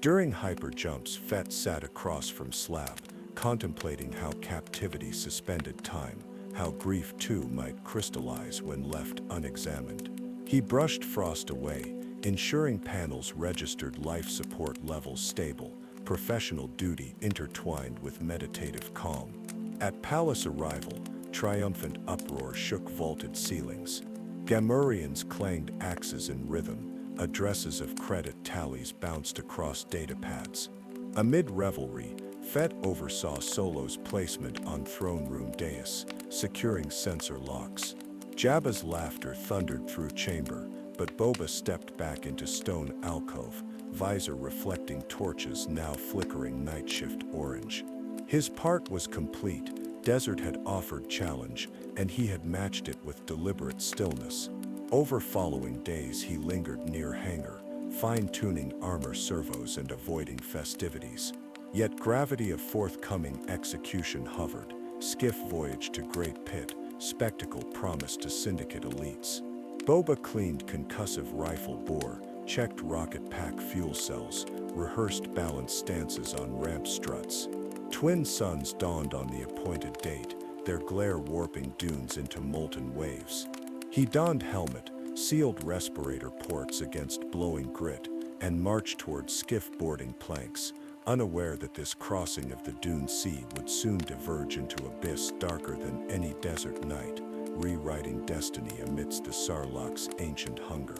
Speaker 1: During hyper jumps, Fett sat across from slab, contemplating how captivity suspended time, how grief too might crystallize when left unexamined. He brushed frost away, ensuring panels registered life support levels stable, professional duty intertwined with meditative calm. At palace arrival, triumphant uproar shook vaulted ceilings. Gamorreans clanged axes in rhythm, addresses of credit tallies bounced across datapads. Amid revelry, Fett oversaw Solo's placement on throne room dais, securing sensor locks. Jabba's laughter thundered through chamber, but Boba stepped back into stone alcove, visor reflecting torches now flickering night shift orange. His part was complete. Desert had offered challenge, and he had matched it with deliberate stillness. Over following days he lingered near hangar, fine-tuning armor servos and avoiding festivities. Yet gravity of forthcoming execution hovered. Skiff voyage to Great Pit, spectacle promised to syndicate elites. Boba cleaned concussive rifle bore, checked rocket pack fuel cells, rehearsed balanced stances on ramp struts. Twin suns dawned on the appointed date, their glare warping dunes into molten waves. He donned helmet, sealed respirator ports against blowing grit, and marched toward skiff boarding planks, unaware that this crossing of the Dune Sea would soon diverge into abyss darker than any desert night, rewriting destiny amidst the Sarlacc's ancient hunger.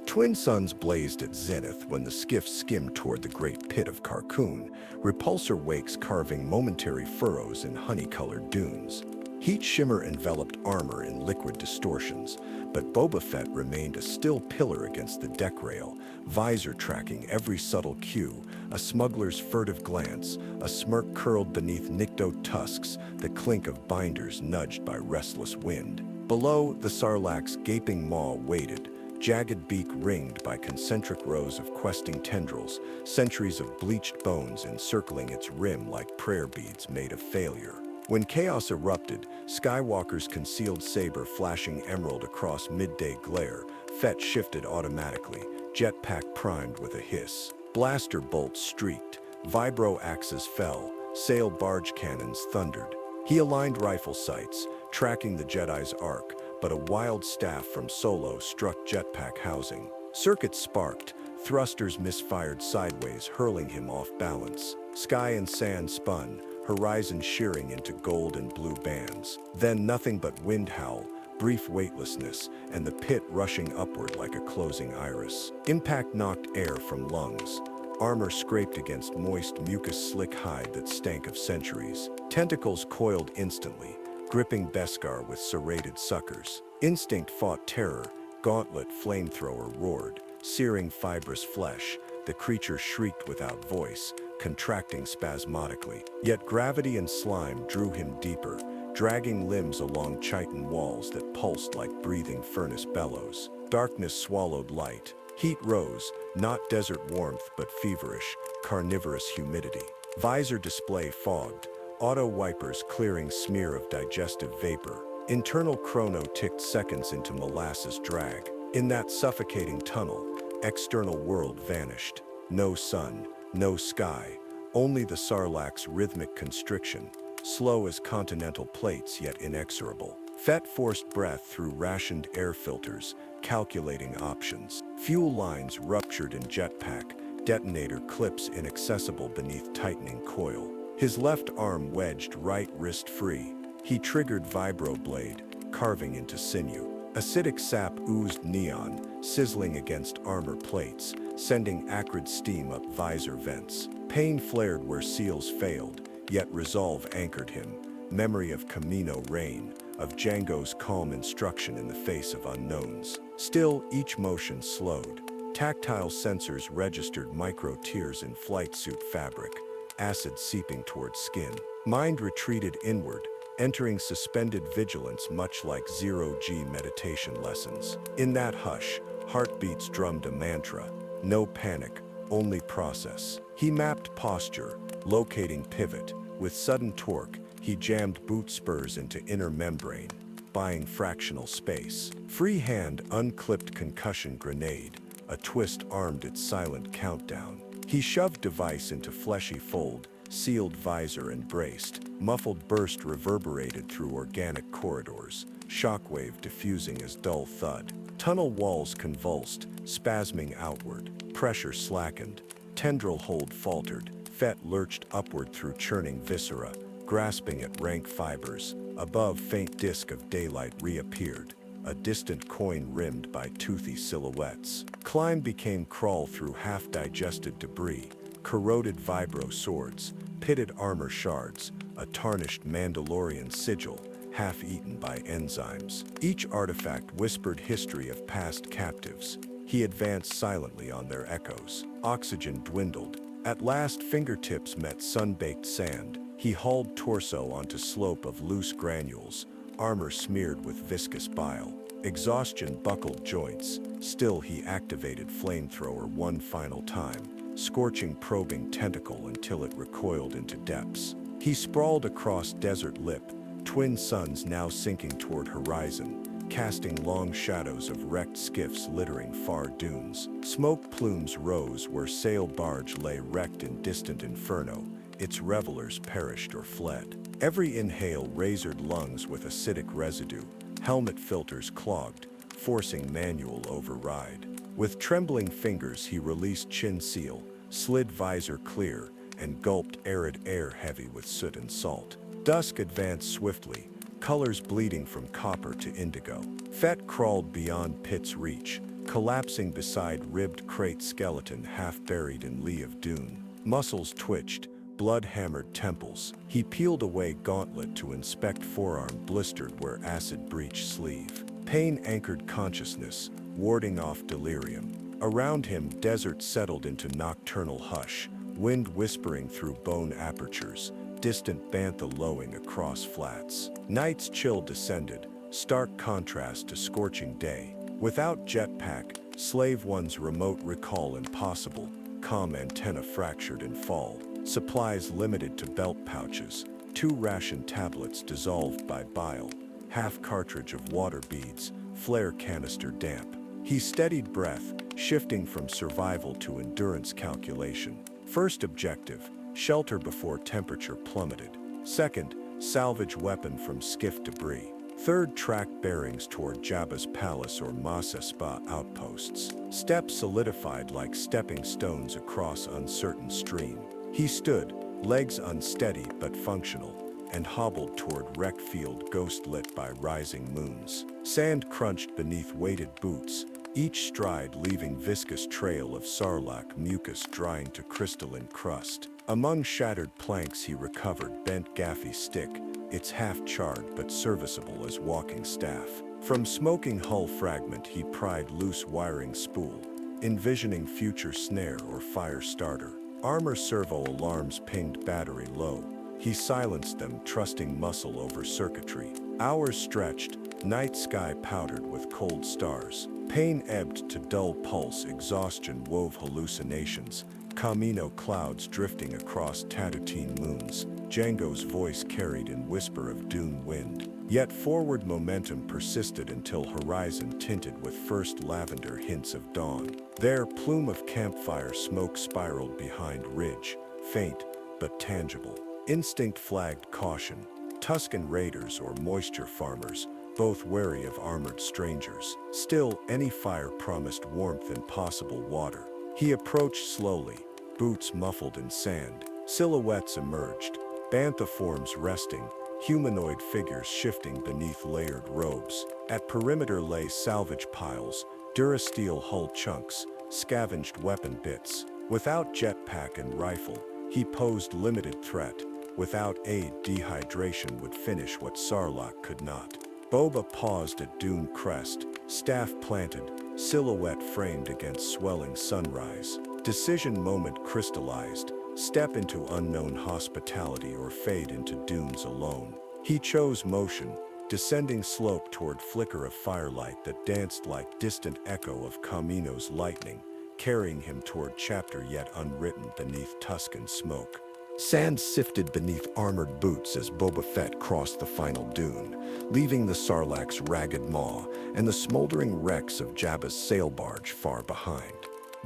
Speaker 1: Twin suns blazed at zenith when the skiff skimmed toward the great pit of Carcoon, repulsor wakes carving momentary furrows in honey-colored dunes. Heat shimmer enveloped armor in liquid distortions, but Boba Fett remained a still pillar against the deck rail, visor tracking every subtle cue, a smuggler's furtive glance, a smirk curled beneath nycto tusks, the clink of binders nudged by restless wind. Below, the Sarlacc's gaping maw waited, jagged beak ringed by concentric rows of questing tendrils, centuries of bleached bones encircling its rim like prayer beads made of failure. When chaos erupted, Skywalker's concealed saber flashing emerald across midday glare, Fett shifted automatically, jetpack primed with a hiss. Blaster bolts streaked, vibro axes fell, sail barge cannons thundered. He aligned rifle sights, tracking the Jedi's arc, but a wild staff from Solo struck jetpack housing. Circuits sparked, thrusters misfired sideways, hurling him off balance. Sky and sand spun, horizon shearing into gold and blue bands. Then nothing but wind howl, brief weightlessness, and the pit rushing upward like a closing iris. Impact knocked air from lungs. Armor scraped against moist mucus-slick hide that stank of centuries. Tentacles coiled instantly, gripping Beskar with serrated suckers. Instinct fought terror, gauntlet flamethrower roared, searing fibrous flesh. The creature shrieked without voice, contracting spasmodically. Yet gravity and slime drew him deeper, dragging limbs along chitin walls that pulsed like breathing furnace bellows. Darkness swallowed light. Heat rose, not desert warmth but feverish, carnivorous humidity. Visor display fogged, auto wipers clearing smear of digestive vapor. Internal chrono ticked seconds into molasses drag. In that suffocating tunnel, external world vanished. No sun, no sky, only the Sarlacc's rhythmic constriction, slow as continental plates yet inexorable. Fett forced breath through rationed air filters, calculating options. Fuel lines ruptured in jetpack, detonator clips inaccessible beneath tightening coil. His left arm wedged, right wrist free. He triggered vibroblade, carving into sinew. Acidic sap oozed neon, sizzling against armor plates, sending acrid steam up visor vents. Pain flared where seals failed, yet resolve anchored him. Memory of Kamino reign, of Django's calm instruction in the face of unknowns. Still, each motion slowed. Tactile sensors registered micro-tears in flight suit fabric, acid seeping towards skin. Mind retreated inward, entering suspended vigilance much like zero-G meditation lessons. In that hush, heartbeats drummed a mantra. No panic, only process. He mapped posture, locating pivot. With sudden torque, he jammed boot spurs into inner membrane, buying fractional space. Free hand unclipped concussion grenade, a twist armed its silent countdown. He shoved device into fleshy fold, sealed visor and braced. Muffled burst reverberated through organic corridors, shockwave diffusing as dull thud. Tunnel walls convulsed, spasming outward. Pressure slackened. Tendril hold faltered. Fett lurched upward through churning viscera, grasping at rank fibers. Above, faint disk of daylight reappeared, a distant coin rimmed by toothy silhouettes. Climb became crawl through half-digested debris, corroded vibro swords, pitted armor shards, a tarnished Mandalorian sigil, half-eaten by enzymes. Each artifact whispered history of past captives. He advanced silently on their echoes. Oxygen dwindled. At last, fingertips met sun-baked sand. He hauled torso onto slope of loose granules, armor smeared with viscous bile. Exhaustion buckled joints. Still, he activated flamethrower one final time, scorching probing tentacle until it recoiled into depths. He sprawled across desert lip, twin suns now sinking toward horizon, casting long shadows of wrecked skiffs littering far dunes. Smoke plumes rose where sail barge lay wrecked in distant inferno, its revelers perished or fled. Every inhale razored lungs with acidic residue, helmet filters clogged, forcing manual override. With trembling fingers he released chin seal, slid visor clear, and gulped arid air heavy with soot and salt. Dusk advanced swiftly, colors bleeding from copper to indigo. Fett crawled beyond pit's reach, collapsing beside ribbed crate skeleton half buried in lee of dune. Muscles twitched, blood-hammered temples. He peeled away gauntlet to inspect forearm blistered where acid breached sleeve. Pain anchored consciousness, warding off delirium. Around him, desert settled into nocturnal hush, wind whispering through bone apertures, distant bantha lowing across flats. Night's chill descended, stark contrast to scorching day. Without jetpack, Slave One's remote recall impossible, comm antenna fractured in fall. Supplies limited to belt pouches, 2 ration tablets dissolved by bile, half cartridge of water beads, flare canister damp. He steadied breath, shifting from survival to endurance calculation. First objective, shelter before temperature plummeted. Second, salvage weapon from skiff debris. Third, track bearings toward Jabba's palace or Mos Espa outposts. Steps solidified like stepping stones across uncertain stream. He stood, legs unsteady but functional, and hobbled toward wreck field ghost lit by rising moons. Sand crunched beneath weighted boots, each stride leaving viscous trail of Sarlacc mucus drying to crystalline crust. Among shattered planks he recovered bent gaffy stick, its half charred but serviceable as walking staff. From smoking hull fragment he pried loose wiring spool, envisioning future snare or fire starter. Armor servo alarms pinged battery low. He silenced them, trusting muscle over circuitry. Hours stretched, night sky powdered with cold stars. Pain ebbed to dull pulse, exhaustion wove hallucinations. Kamino clouds drifting across Tatooine moons. Django's voice carried in whisper of dune wind. Yet forward momentum persisted until horizon tinted with first lavender hints of dawn. There, plume of campfire smoke spiraled behind ridge, faint but tangible. Instinct flagged caution. Tusken raiders or moisture farmers, both wary of armored strangers. Still, any fire promised warmth and possible water. He approached slowly, boots muffled in sand. Silhouettes emerged, bantha forms resting, humanoid figures shifting beneath layered robes. At perimeter lay salvage piles, durasteel hull chunks, scavenged weapon bits. Without jetpack and rifle, he posed limited threat. Without aid, dehydration would finish what Sarlacc could not. Boba paused at dune crest, staff planted, silhouette framed against swelling sunrise. Decision moment crystallized, step into unknown hospitality or fade into dunes alone. He chose motion, descending slope toward flicker of firelight that danced like distant echo of Kamino's lightning, carrying him toward chapter yet unwritten beneath Tusken smoke. Sand sifted beneath armored boots as Boba Fett crossed the final dune, leaving the Sarlacc's ragged maw and the smoldering wrecks of Jabba's sail barge far behind.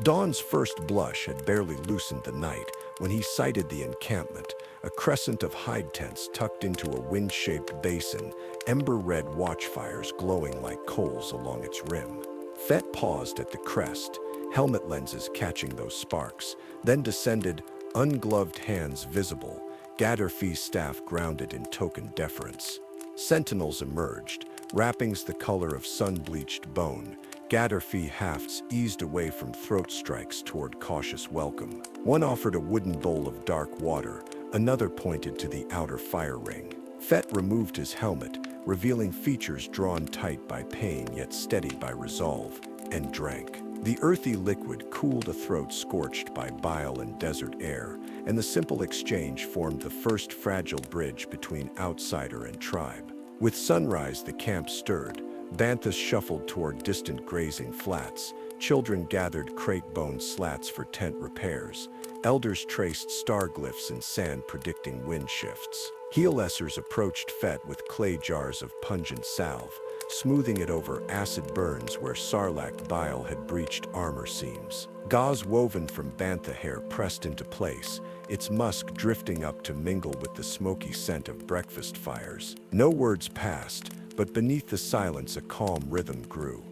Speaker 1: Dawn's first blush had barely loosened the night when he sighted the encampment, a crescent of hide tents tucked into a wind-shaped basin, ember-red watchfires glowing like coals along its rim. Fett paused at the crest, helmet lenses catching those sparks, then descended, ungloved hands visible, Gaddarfee's staff grounded in token deference. Sentinels emerged, wrappings the color of sun-bleached bone. Gaddarfee hafts eased away from throat strikes toward cautious welcome. One offered a wooden bowl of dark water, Another pointed to the outer fire ring. Fett removed his helmet, revealing features drawn tight by pain yet steadied by resolve, and drank. The earthy liquid cooled a throat scorched by bile and desert air, and the simple exchange formed the first fragile bridge between outsider and tribe. With sunrise, the camp stirred. Banthas shuffled toward distant grazing flats. Children gathered crate-bone slats for tent repairs. Elders traced star glyphs in sand predicting wind shifts. Healessers approached Fett with clay jars of pungent salve, smoothing it over acid burns where Sarlacc bile had breached armor seams. Gauze woven from bantha hair pressed into place, its musk drifting up to mingle with the smoky scent of breakfast fires. No words passed, but beneath the silence a calm rhythm grew.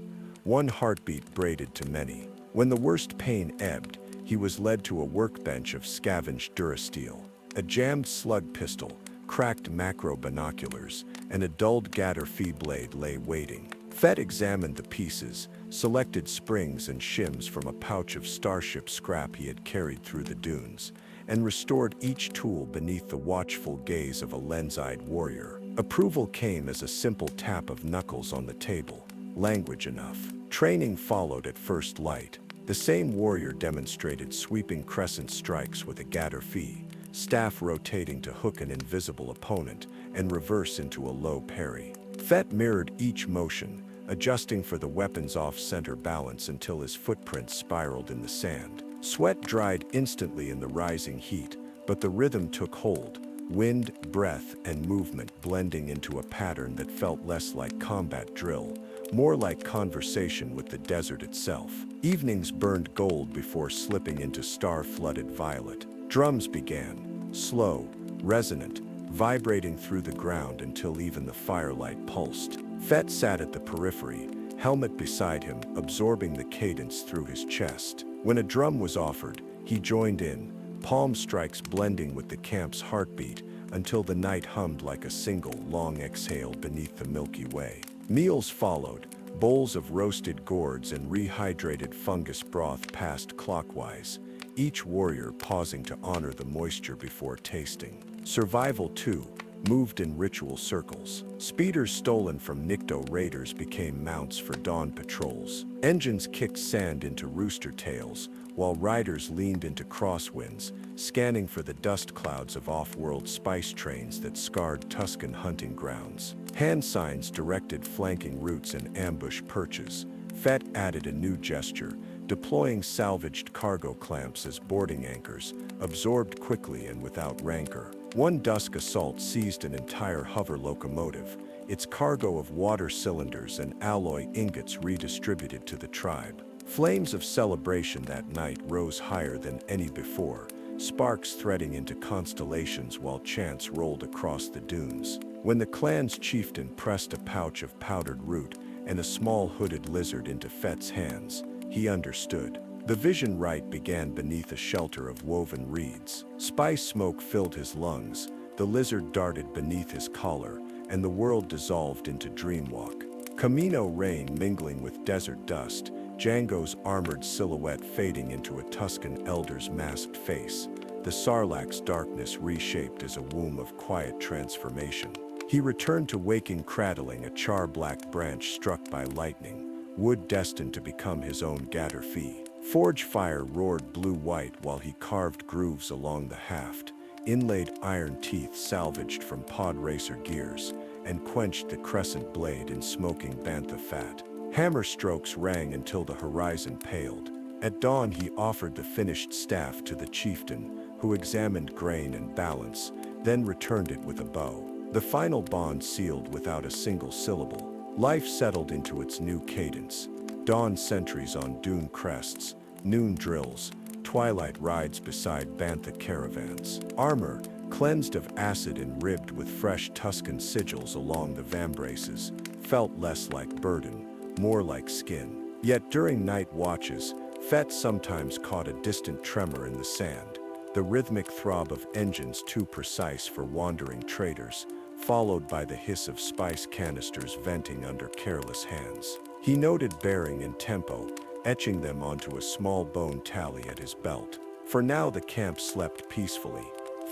Speaker 1: One heartbeat braided to many. When the worst pain ebbed, he was led to a workbench of scavenged durasteel. A jammed slug pistol, cracked macro binoculars, and a dulled Gatter fee blade lay waiting. Fett examined the pieces, selected springs and shims from a pouch of starship scrap he had carried through the dunes, and restored each tool beneath the watchful gaze of a lens-eyed warrior. Approval came as a simple tap of knuckles on the table. Language enough. Training followed at first light. The same warrior demonstrated sweeping crescent strikes with a Gatter fee, staff rotating to hook an invisible opponent and reverse into a low parry. Fett mirrored each motion, adjusting for the weapon's off-center balance until his footprints spiraled in the sand. Sweat dried instantly in the rising heat, but the rhythm took hold, wind, breath, and movement blending into a pattern that felt less like combat drill, more like conversation with the desert itself. Evenings burned gold before slipping into star-flooded violet. Drums began, slow, resonant, vibrating through the ground until even the firelight pulsed. Fett sat at the periphery, helmet beside him, absorbing the cadence through his chest. When a drum was offered, he joined in, palm strikes blending with the camp's heartbeat until the night hummed like a single long exhale beneath the Milky Way. Meals followed, bowls of roasted gourds and rehydrated fungus broth passed clockwise, each warrior pausing to honor the moisture before tasting. Survival, too, moved in ritual circles. Speeders stolen from Nikto raiders became mounts for dawn patrols. Engines kicked sand into rooster tails, while riders leaned into crosswinds, scanning for the dust clouds of off-world spice trains that scarred Tusken hunting grounds. Hand signs directed flanking routes and ambush perches. Fett added a new gesture, deploying salvaged cargo clamps as boarding anchors, absorbed quickly and without rancor. One dusk assault seized an entire hover locomotive, its cargo of water cylinders and alloy ingots redistributed to the tribe. Flames of celebration that night rose higher than any before, sparks threading into constellations while chants rolled across the dunes. When the clan's chieftain pressed a pouch of powdered root and a small hooded lizard into Fett's hands, he understood. The vision rite began beneath a shelter of woven reeds. Spice smoke filled his lungs, the lizard darted beneath his collar, and the world dissolved into dreamwalk. Kamino rain mingling with desert dust, Django's armored silhouette fading into a Tusken elder's masked face, the Sarlacc's darkness reshaped as a womb of quiet transformation. He returned to waking cradling a char-black branch struck by lightning, wood destined to become his own Gatter fee. Forge fire roared blue-white while he carved grooves along the haft, inlaid iron teeth salvaged from pod racer gears, and quenched the crescent blade in smoking bantha fat. Hammer strokes rang until the horizon paled. At dawn he offered the finished staff to the chieftain, who examined grain and balance, then returned it with a bow. The final bond sealed without a single syllable. Life settled into its new cadence. Dawn sentries on dune crests, noon drills, twilight rides beside bantha caravans. Armor, cleansed of acid and ribbed with fresh Tusken sigils along the vambraces, felt less like burden, more like skin. Yet during night watches, Fett sometimes caught a distant tremor in the sand, the rhythmic throb of engines too precise for wandering traders, followed by the hiss of spice canisters venting under careless hands. He noted bearing and tempo, etching them onto a small bone tally at his belt. For now the camp slept peacefully.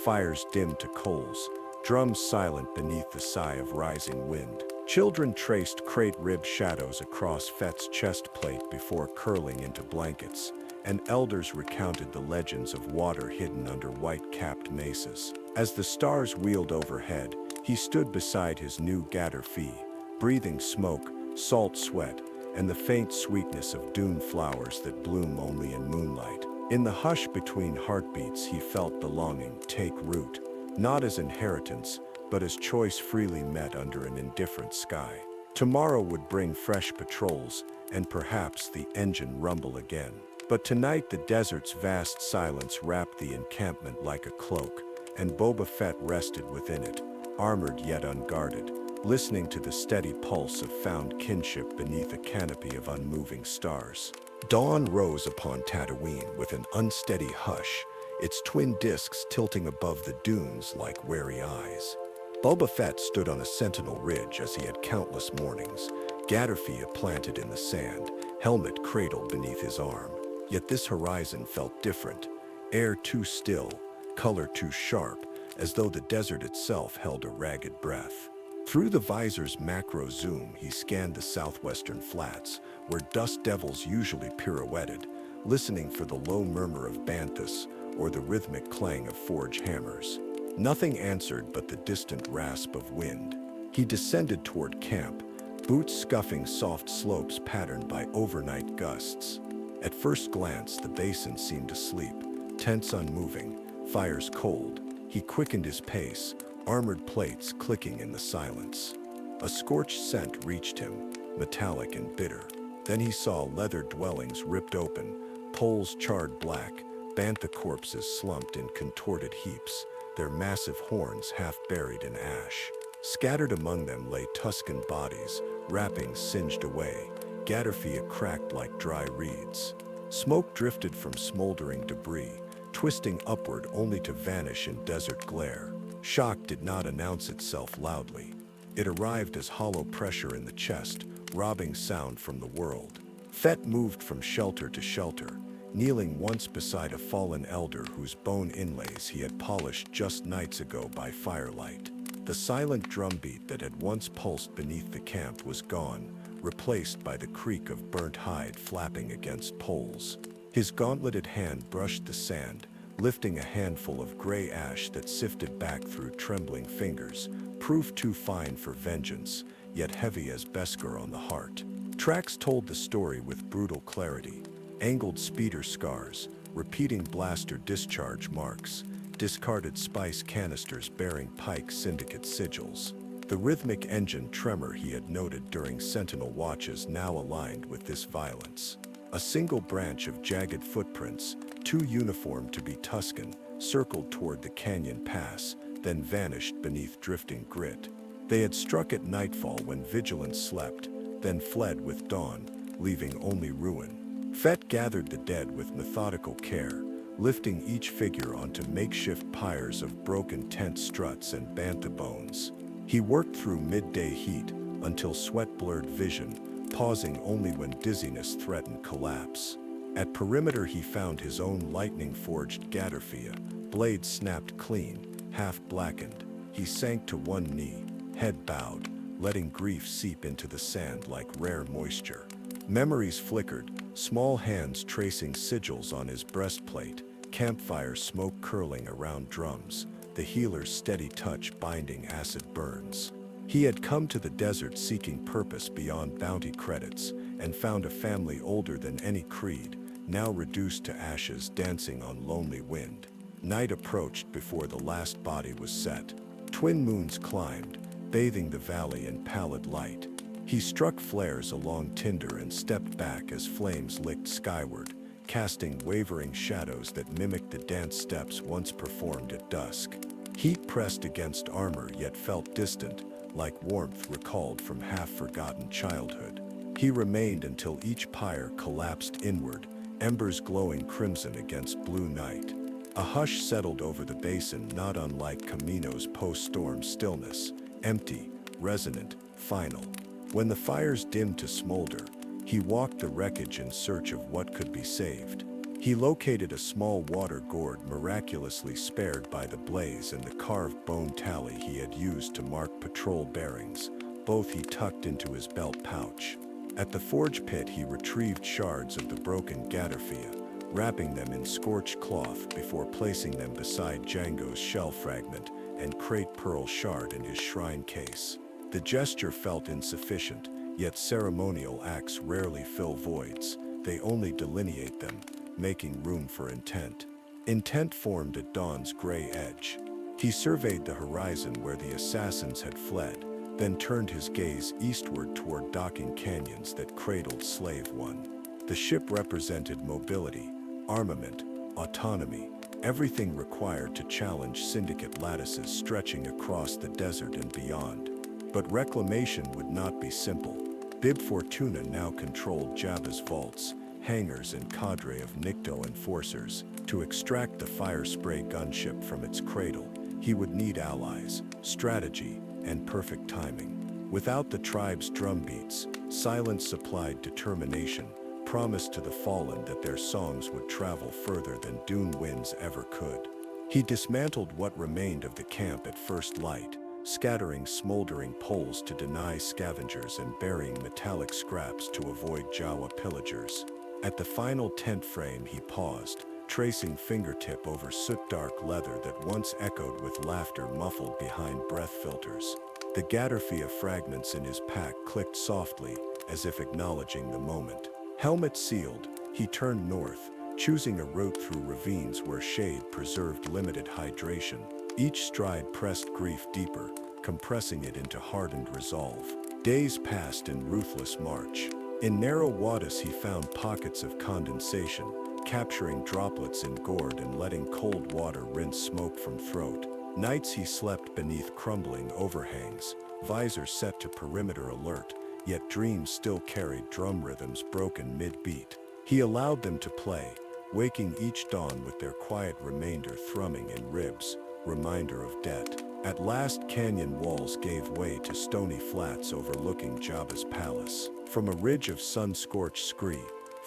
Speaker 1: fires dimmed to coals, drums silent beneath the sigh of rising wind. Children traced crate-ribbed shadows across Fett's chest plate before curling into blankets, and elders recounted the legends of water hidden under white-capped mesas. As the stars wheeled overhead, he stood beside his new gather fee, breathing smoke, salt sweat, and the faint sweetness of dune flowers that bloom only in moonlight. In the hush between heartbeats, he felt the longing take root, not as inheritance, but as choice freely met under an indifferent sky. Tomorrow would bring fresh patrols, and perhaps the engine rumble again. But tonight the desert's vast silence wrapped the encampment like a cloak, and Boba Fett rested within it, armored yet unguarded, listening to the steady pulse of found kinship beneath a canopy of unmoving stars. Dawn rose upon Tatooine with an unsteady hush, its twin discs tilting above the dunes like wary eyes. Boba Fett stood on a sentinel ridge as he had countless mornings, Gatterfia planted in the sand, helmet cradled beneath his arm. Yet this horizon felt different, air too still, color too sharp, as though the desert itself held a ragged breath. Through the visor's macro zoom, he scanned the southwestern flats, where dust devils usually pirouetted, listening for the low murmur of Banthas or the rhythmic clang of forge hammers. Nothing answered but the distant rasp of wind. He descended toward camp, boots scuffing soft slopes patterned by overnight gusts. At first glance, the basin seemed asleep, tents unmoving, fires cold. He quickened his pace, armored plates clicking in the silence. A scorched scent reached him, metallic and bitter. Then he saw leather dwellings ripped open, poles charred black, bantha corpses slumped in contorted heaps, their massive horns half buried in ash. Scattered among them lay Tusken bodies, wrappings singed away, Gatterfia cracked like dry reeds. Smoke drifted from smoldering debris, twisting upward only to vanish in desert glare. Shock did not announce itself loudly. It arrived as hollow pressure in the chest, robbing sound from the world. Fett moved from shelter to shelter, kneeling once beside a fallen elder whose bone inlays he had polished just nights ago by firelight. The silent drumbeat that had once pulsed beneath the camp was gone, replaced by the creak of burnt hide flapping against poles. His gauntleted hand brushed the sand, lifting a handful of gray ash that sifted back through trembling fingers, proof too fine for vengeance, yet heavy as Beskar on the heart. Tracks told the story with brutal clarity. Angled speeder scars, repeating blaster discharge marks, discarded spice canisters bearing Pike Syndicate sigils. The rhythmic engine tremor he had noted during sentinel watches now aligned with this violence. A single branch of jagged footprints, too uniform to be Tusken, circled toward the canyon pass, then vanished beneath drifting grit. They had struck at nightfall when vigilance slept, then fled with dawn, leaving only ruin. Fett gathered the dead with methodical care, lifting each figure onto makeshift pyres of broken tent struts and bantha bones. He worked through midday heat until sweat blurred vision, pausing only when dizziness threatened collapse. At perimeter he found his own lightning-forged Gatterfia, blade snapped clean, half blackened. He sank to one knee, head bowed, letting grief seep into the sand like rare moisture. Memories flickered, small hands tracing sigils on his breastplate, campfire smoke curling around drums, the healer's steady touch binding acid burns. He had come to the desert seeking purpose beyond bounty credits, and found a family older than any creed, now reduced to ashes dancing on lonely wind. Night approached before the last body was set. Twin moons climbed, bathing the valley in pallid light. He struck flares along tinder and stepped back as flames licked skyward, casting wavering shadows that mimicked the dance steps once performed at dusk. Heat pressed against armor yet felt distant, like warmth recalled from half-forgotten childhood. He remained until each pyre collapsed inward, embers glowing crimson against blue night. A hush settled over the basin, not unlike Kamino's post-storm stillness, empty, resonant, final. When the fires dimmed to smolder, he walked the wreckage in search of what could be saved. He located a small water gourd miraculously spared by the blaze and the carved bone tally he had used to mark patrol bearings. Both he tucked into his belt pouch. At the forge pit he retrieved shards of the broken Gaddarfia, wrapping them in scorched cloth before placing them beside Django's shell fragment and crate pearl shard in his shrine case. The gesture felt insufficient, yet ceremonial acts rarely fill voids. They only delineate them, making room for intent. Intent formed at dawn's gray edge. He surveyed the horizon where the assassins had fled, then turned his gaze eastward toward docking canyons that cradled Slave One. The ship represented mobility, armament, autonomy, everything required to challenge syndicate lattices stretching across the desert and beyond. But reclamation would not be simple. Bib Fortuna now controlled Jabba's vaults, hangars and cadre of Nikto enforcers. To extract the fire spray gunship from its cradle, he would need allies, strategy, and perfect timing. Without the tribe's drumbeats, silence supplied determination, promised to the fallen that their songs would travel further than dune winds ever could. He dismantled what remained of the camp at first light, scattering smoldering poles to deny scavengers and burying metallic scraps to avoid Jawa pillagers. At the final tent frame he paused, tracing fingertip over soot-dark leather that once echoed with laughter muffled behind breath filters. The Gaddarfia fragments in his pack clicked softly, as if acknowledging the moment. Helmet sealed, he turned north, choosing a route through ravines where shade preserved limited hydration. Each stride pressed grief deeper, compressing it into hardened resolve. Days passed in ruthless march. In narrow wadis he found pockets of condensation, capturing droplets in gourd and letting cold water rinse smoke from throat. Nights he slept beneath crumbling overhangs, visor set to perimeter alert, yet dreams still carried drum rhythms broken mid-beat. He allowed them to play, waking each dawn with their quiet remainder thrumming in ribs, reminder of debt. At last canyon walls gave way to stony flats overlooking Jabba's palace. From a ridge of sun-scorched scree,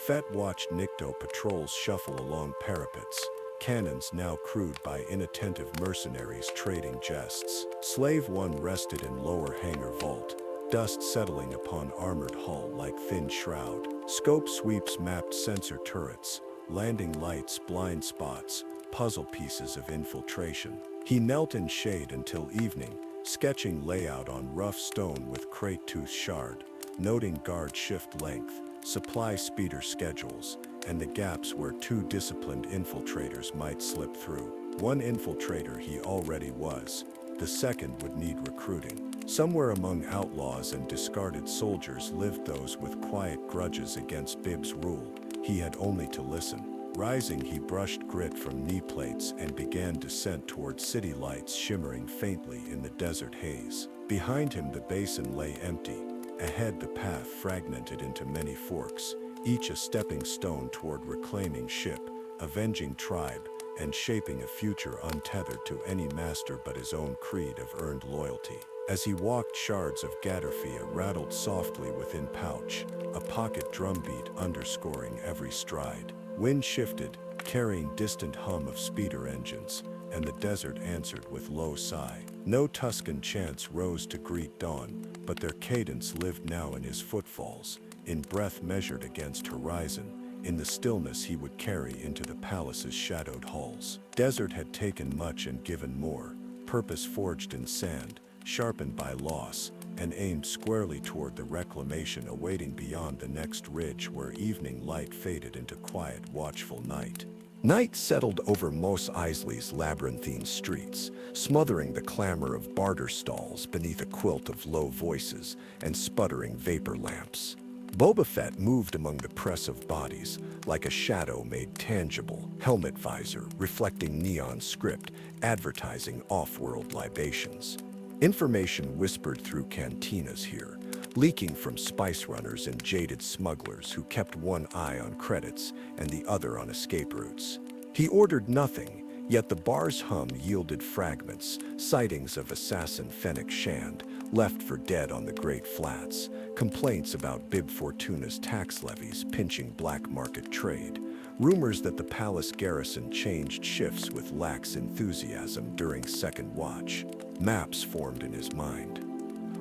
Speaker 1: Fett watched Nikto patrols shuffle along parapets, cannons now crewed by inattentive mercenaries trading jests. Slave One rested in lower hangar vault, dust settling upon armored hull like thin shroud. Scope sweeps mapped sensor turrets, landing lights blind spots, puzzle pieces of infiltration. He knelt in shade until evening, sketching layout on rough stone with crate tooth shard, noting guard shift length, supply speeder schedules, and the gaps where two disciplined infiltrators might slip through. One infiltrator he already was. The second would need recruiting. Somewhere among outlaws and discarded soldiers lived those with quiet grudges against Bib's rule. He had only to listen. Rising, he brushed grit from knee plates and began descent toward city lights shimmering faintly in the desert haze. Behind him the basin lay empty. Ahead the path fragmented into many forks, each a stepping stone toward reclaiming ship, avenging tribe, and shaping a future untethered to any master but his own creed of earned loyalty. As he walked, shards of Gaddarfia rattled softly within pouch, a pocket drumbeat underscoring every stride. Wind shifted, carrying distant hum of speeder engines, and the desert answered with low sigh. No Tusken chants rose to greet dawn, but their cadence lived now in his footfalls, in breath measured against horizon, in the stillness he would carry into the palace's shadowed halls. Desert had taken much and given more, purpose forged in sand, sharpened by loss, and aimed squarely toward the reclamation awaiting beyond the next ridge where evening light faded into quiet, watchful night. Night settled over Mos Eisley's labyrinthine streets, smothering the clamor of barter stalls beneath a quilt of low voices and sputtering vapor lamps. Boba Fett moved among the press of bodies, like a shadow made tangible, helmet visor reflecting neon script, advertising off-world libations. Information whispered through cantinas here, leaking from spice runners and jaded smugglers who kept one eye on credits and the other on escape routes. He ordered nothing, yet the bar's hum yielded fragments, sightings of assassin Fennec Shand, left for dead on the Great Flats, complaints about Bib Fortuna's tax levies pinching black market trade, Rumors that the palace garrison changed shifts with lax enthusiasm during second watch. Maps formed in his mind.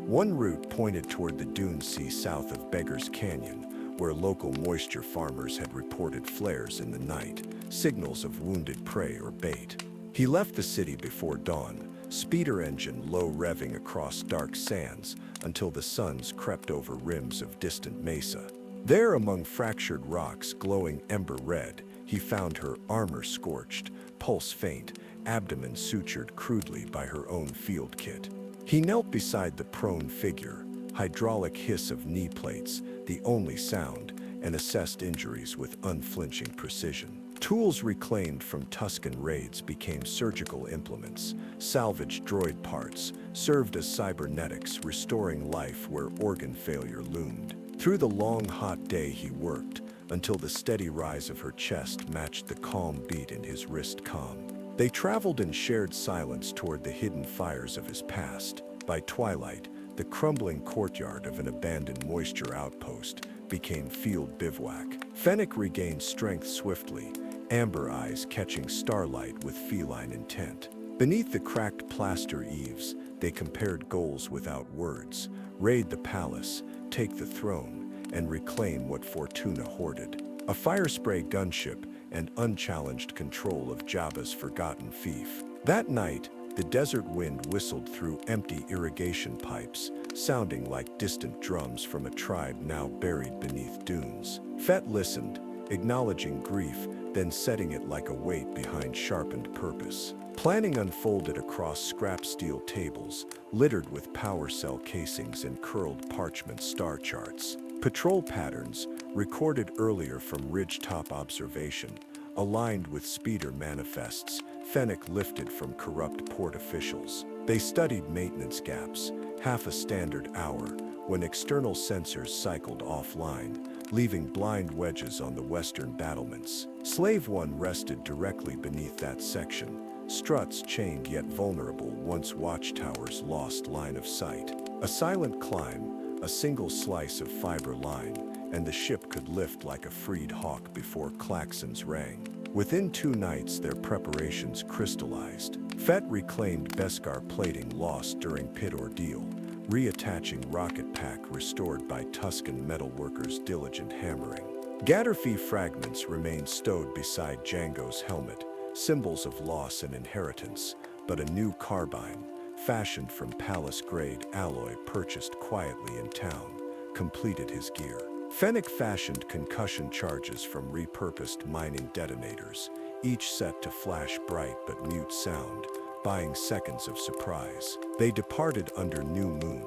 Speaker 1: One route pointed toward the Dune Sea south of Beggar's Canyon, where local moisture farmers had reported flares in the night, signals of wounded prey or bait. He left the city before dawn, speeder engine low revving across dark sands until the suns crept over rims of distant mesa. There, among fractured rocks glowing ember red, he found her, armor scorched, pulse faint, abdomen sutured crudely by her own field kit. He knelt beside the prone figure, hydraulic hiss of knee plates, the only sound, and assessed injuries with unflinching precision. Tools reclaimed from Tusken raids became surgical implements. Salvaged droid parts served as cybernetics, restoring life where organ failure loomed. Through the long, hot day he worked, until the steady rise of her chest matched the calm beat in his wrist calm. They traveled in shared silence toward the hidden fires of his past. By twilight, the crumbling courtyard of an abandoned moisture outpost became field bivouac. Fennec regained strength swiftly, amber eyes catching starlight with feline intent. Beneath the cracked plaster eaves, they compared goals without words: raid the palace, take the throne, and reclaim what Fortuna hoarded. A firespray gunship and unchallenged control of Jabba's forgotten fief. That night, the desert wind whistled through empty irrigation pipes, sounding like distant drums from a tribe now buried beneath dunes. Fett listened, acknowledging grief, then setting it like a weight behind sharpened purpose. Planning unfolded across scrap steel tables, littered with power cell casings and curled parchment star charts. Patrol patterns, recorded earlier from ridgetop observation, aligned with speeder manifests Fennec lifted from corrupt port officials. They studied maintenance gaps, half a standard hour, when external sensors cycled offline, leaving blind wedges on the western battlements. Slave 1 rested directly beneath that section, struts chained yet vulnerable once watchtowers lost line of sight. A silent climb, a single slice of fiber line, and the ship could lift like a freed hawk before klaxons rang. Within 2 nights, their preparations crystallized. Fett reclaimed Beskar plating lost during pit ordeal, reattaching rocket pack restored by Tusken metalworkers' diligent hammering. Gatterfee fragments remained stowed beside Jango's helmet, symbols of loss and inheritance, but a new carbine, fashioned from palace-grade alloy purchased quietly in town, completed his gear. Fennec fashioned concussion charges from repurposed mining detonators, each set to flash bright but mute sound, buying seconds of surprise. They departed under new moon,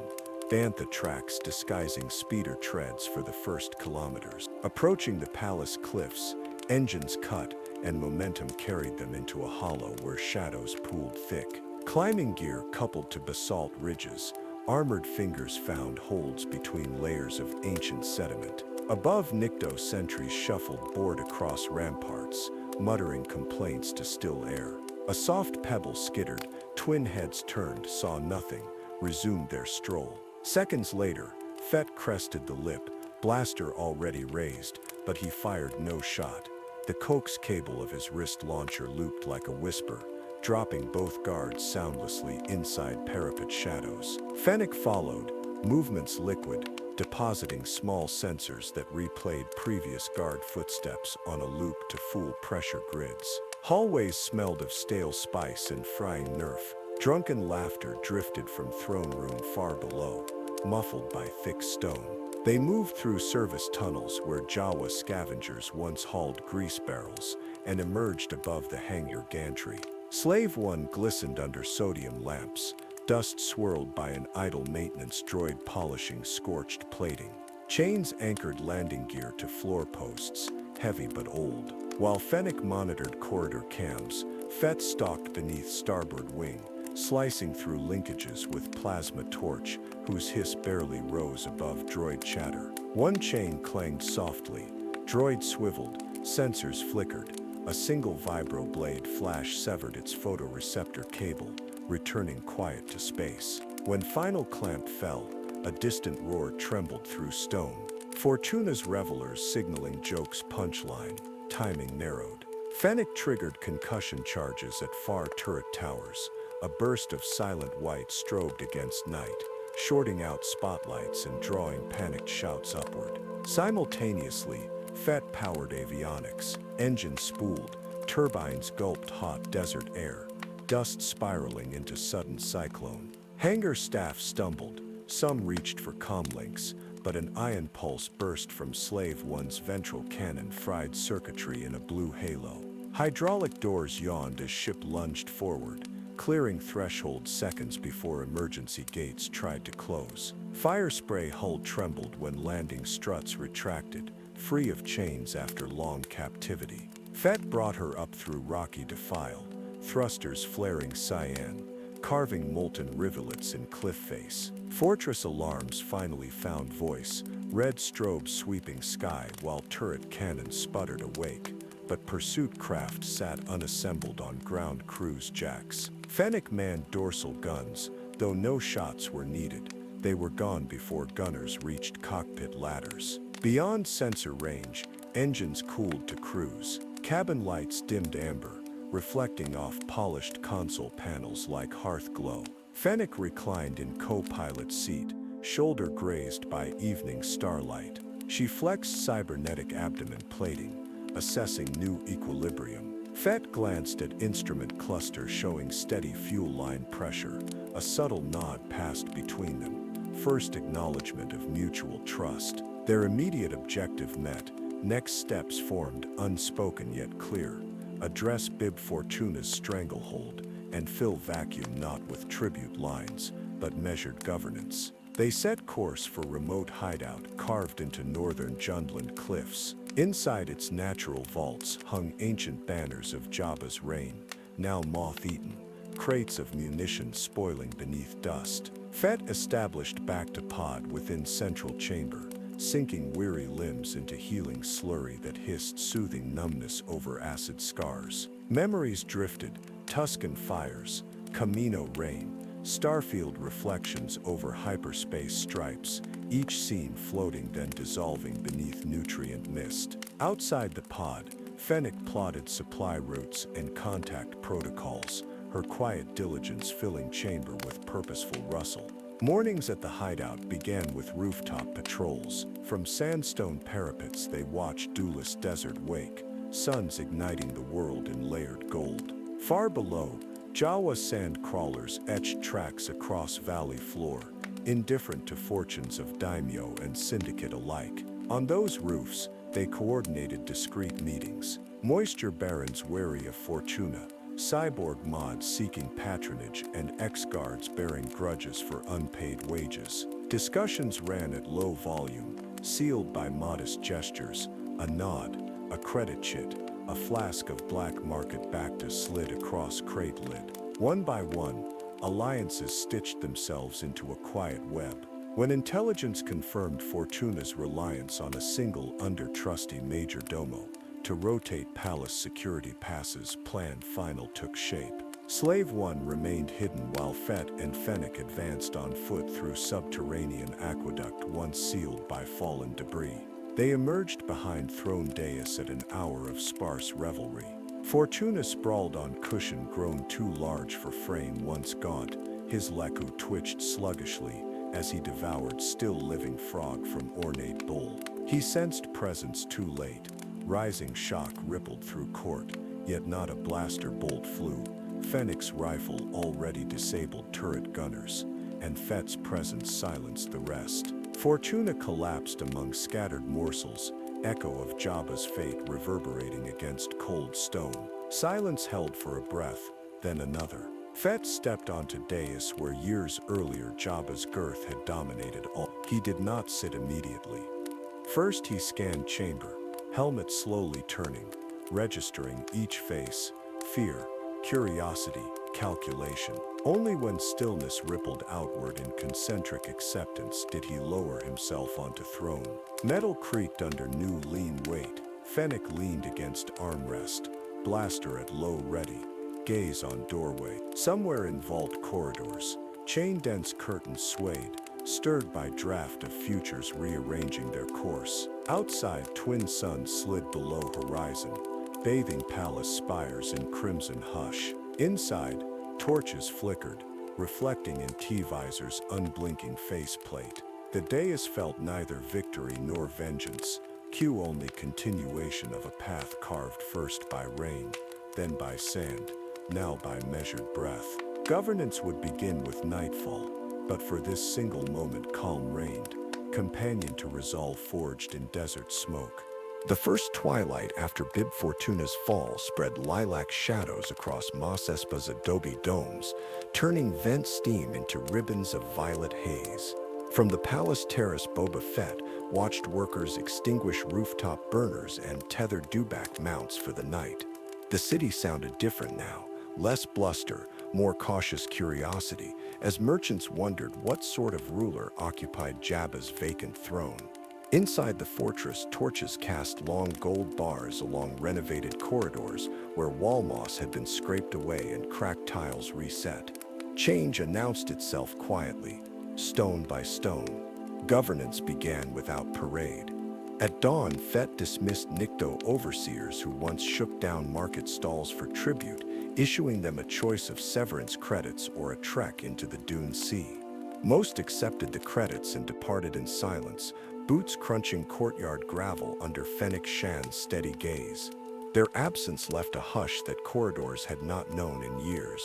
Speaker 1: bantha tracks disguising speeder treads for the first kilometers. Approaching the palace cliffs, engines cut and momentum carried them into a hollow where shadows pooled thick. Climbing gear coupled to basalt ridges, armored fingers found holds between layers of ancient sediment. Above, Nikto sentries shuffled board across ramparts, muttering complaints to still air. A soft pebble skittered, twin heads turned, saw nothing, resumed their stroll. Seconds later, Fett crested the lip, blaster already raised, but he fired no shot. The coax cable of his wrist launcher looped like a whisper, dropping both guards soundlessly inside parapet shadows. Fennec followed, movements liquid, depositing small sensors that replayed previous guard footsteps on a loop to fool pressure grids. Hallways smelled of stale spice and frying nerf. Drunken laughter drifted from throne room far below, muffled by thick stone. They moved through service tunnels where Jawa scavengers once hauled grease barrels and emerged above the hangar gantry. Slave 1 glistened under sodium lamps, dust swirled by an idle maintenance droid polishing scorched plating. Chains anchored landing gear to floor posts, heavy but old. While Fennec monitored corridor cams, Fett stalked beneath starboard wing, slicing through linkages with plasma torch, whose hiss barely rose above droid chatter. One chain clanged softly, droid swiveled, sensors flickered. A single vibro blade flash severed its photoreceptor cable, returning quiet to space. When final clamp fell, a distant roar trembled through stone. Fortuna's revelers signaling Joke's punchline. timing narrowed. Fennec triggered concussion charges at far turret towers. A burst of silent white strobed against night, shorting out spotlights and drawing panicked shouts upward. Simultaneously, Fett-powered avionics, engines spooled, turbines gulped hot desert air, dust spiraling into sudden cyclone. Hangar staff stumbled, some reached for comlinks, but an ion pulse burst from Slave One's ventral cannon fried circuitry in a blue halo. Hydraulic doors yawned as ship lunged forward, clearing threshold seconds before emergency gates tried to close. Fire spray hull trembled when landing struts retracted, free of chains after long captivity. Fett brought her up through rocky defile, thrusters flaring cyan, carving molten rivulets in cliff face. Fortress alarms finally found voice, red strobes sweeping sky while turret cannons sputtered awake, but pursuit craft sat unassembled on ground cruise jacks. Fennec manned dorsal guns, though no shots were needed. They were gone before gunners reached cockpit ladders. Beyond sensor range, engines cooled to cruise. Cabin lights dimmed amber, reflecting off polished console panels like hearth glow. Fennec reclined in co-pilot seat, shoulder grazed by evening starlight. She flexed cybernetic abdomen plating, assessing new equilibrium. Fett glanced at instrument cluster showing steady fuel line pressure. A subtle nod passed between them, first acknowledgement of mutual trust. Their immediate objective met, next steps formed, unspoken yet clear. Address Bib Fortuna's stranglehold, and fill vacuum not with tribute lines, but measured governance. They set course for remote hideout carved into northern Jundland cliffs. Inside its natural vaults hung ancient banners of Jabba's reign, now moth-eaten, crates of munitions spoiling beneath dust. Fett established back to pod within central chamber, sinking weary limbs into healing slurry that hissed soothing numbness over acid scars. Memories drifted, Tusken fires, Kamino rain, starfield reflections over hyperspace stripes, each scene floating then dissolving beneath nutrient mist. Outside the pod, Fennec plotted supply routes and contact protocols, her quiet diligence filling chamber with purposeful rustle. Mornings at the hideout began with rooftop patrols. From sandstone parapets they watched dewless desert wake, suns igniting the world in layered gold. Far below, Jawa sand crawlers etched tracks across valley floor, indifferent to fortunes of daimyo and syndicate alike. On those roofs, they coordinated discreet meetings. Moisture barons wary of Fortuna, cyborg mods seeking patronage, and ex-guards bearing grudges for unpaid wages. Discussions ran at low volume, sealed by modest gestures, a nod, a credit chit, a flask of black market Bacta slid across crate lid. One by one, alliances stitched themselves into a quiet web. When intelligence confirmed Fortuna's reliance on a single under-trusty major domo to rotate palace security passes, plan final took shape. Slave One remained hidden while Fett and Fennec advanced on foot through subterranean aqueduct once sealed by fallen debris. They emerged behind throne dais at an hour of sparse revelry. Fortuna sprawled on cushion grown too large for frame once gaunt. His leku twitched sluggishly as he devoured still-living frog from ornate bowl. He sensed presence too late. Rising shock rippled through court, yet not a blaster bolt flew. Fennec's rifle already disabled turret gunners, and Fett's presence silenced the rest. Fortuna collapsed among scattered morsels, echo of Jabba's fate reverberating against cold stone. Silence held for a breath, then another. Fett stepped onto dais where years earlier Jabba's girth had dominated all. He did not sit immediately. First he scanned chamber, helmet slowly turning, registering each face, fear, curiosity, calculation. Only when stillness rippled outward in concentric acceptance did he lower himself onto throne. Metal creaked under new lean weight. Fennec leaned against armrest, blaster at low ready, gaze on doorway. Somewhere in vault corridors, chain-dense curtains swayed, stirred by draft of futures rearranging their course. Outside, twin suns slid below horizon, bathing palace spires in crimson hush. Inside, torches flickered, reflecting in T-Visor's unblinking faceplate. The dais felt neither victory nor vengeance, cue only continuation of a path carved first by rain, then by sand, now by measured breath. Governance would begin with nightfall, but for this single moment calm reigned, companion to resolve forged in desert smoke. The first twilight after Bib Fortuna's fall spread lilac shadows across Mos Espa's adobe domes, turning vent steam into ribbons of violet haze. From the palace terrace, Boba Fett watched workers extinguish rooftop burners and tether dewback mounts for the night. The city sounded different now, less bluster, more cautious curiosity, as merchants wondered what sort of ruler occupied Jabba's vacant throne. Inside the fortress, torches cast long gold bars along renovated corridors where wall moss had been scraped away and cracked tiles reset. Change announced itself quietly, stone by stone. Governance began without parade. At dawn, Fett dismissed Nikto overseers who once shook down market stalls for tribute, issuing them a choice of severance credits or a trek into the Dune Sea. Most accepted the credits and departed in silence, boots crunching courtyard gravel under Fennec Shan's steady gaze. Their absence left a hush that corridors had not known in years.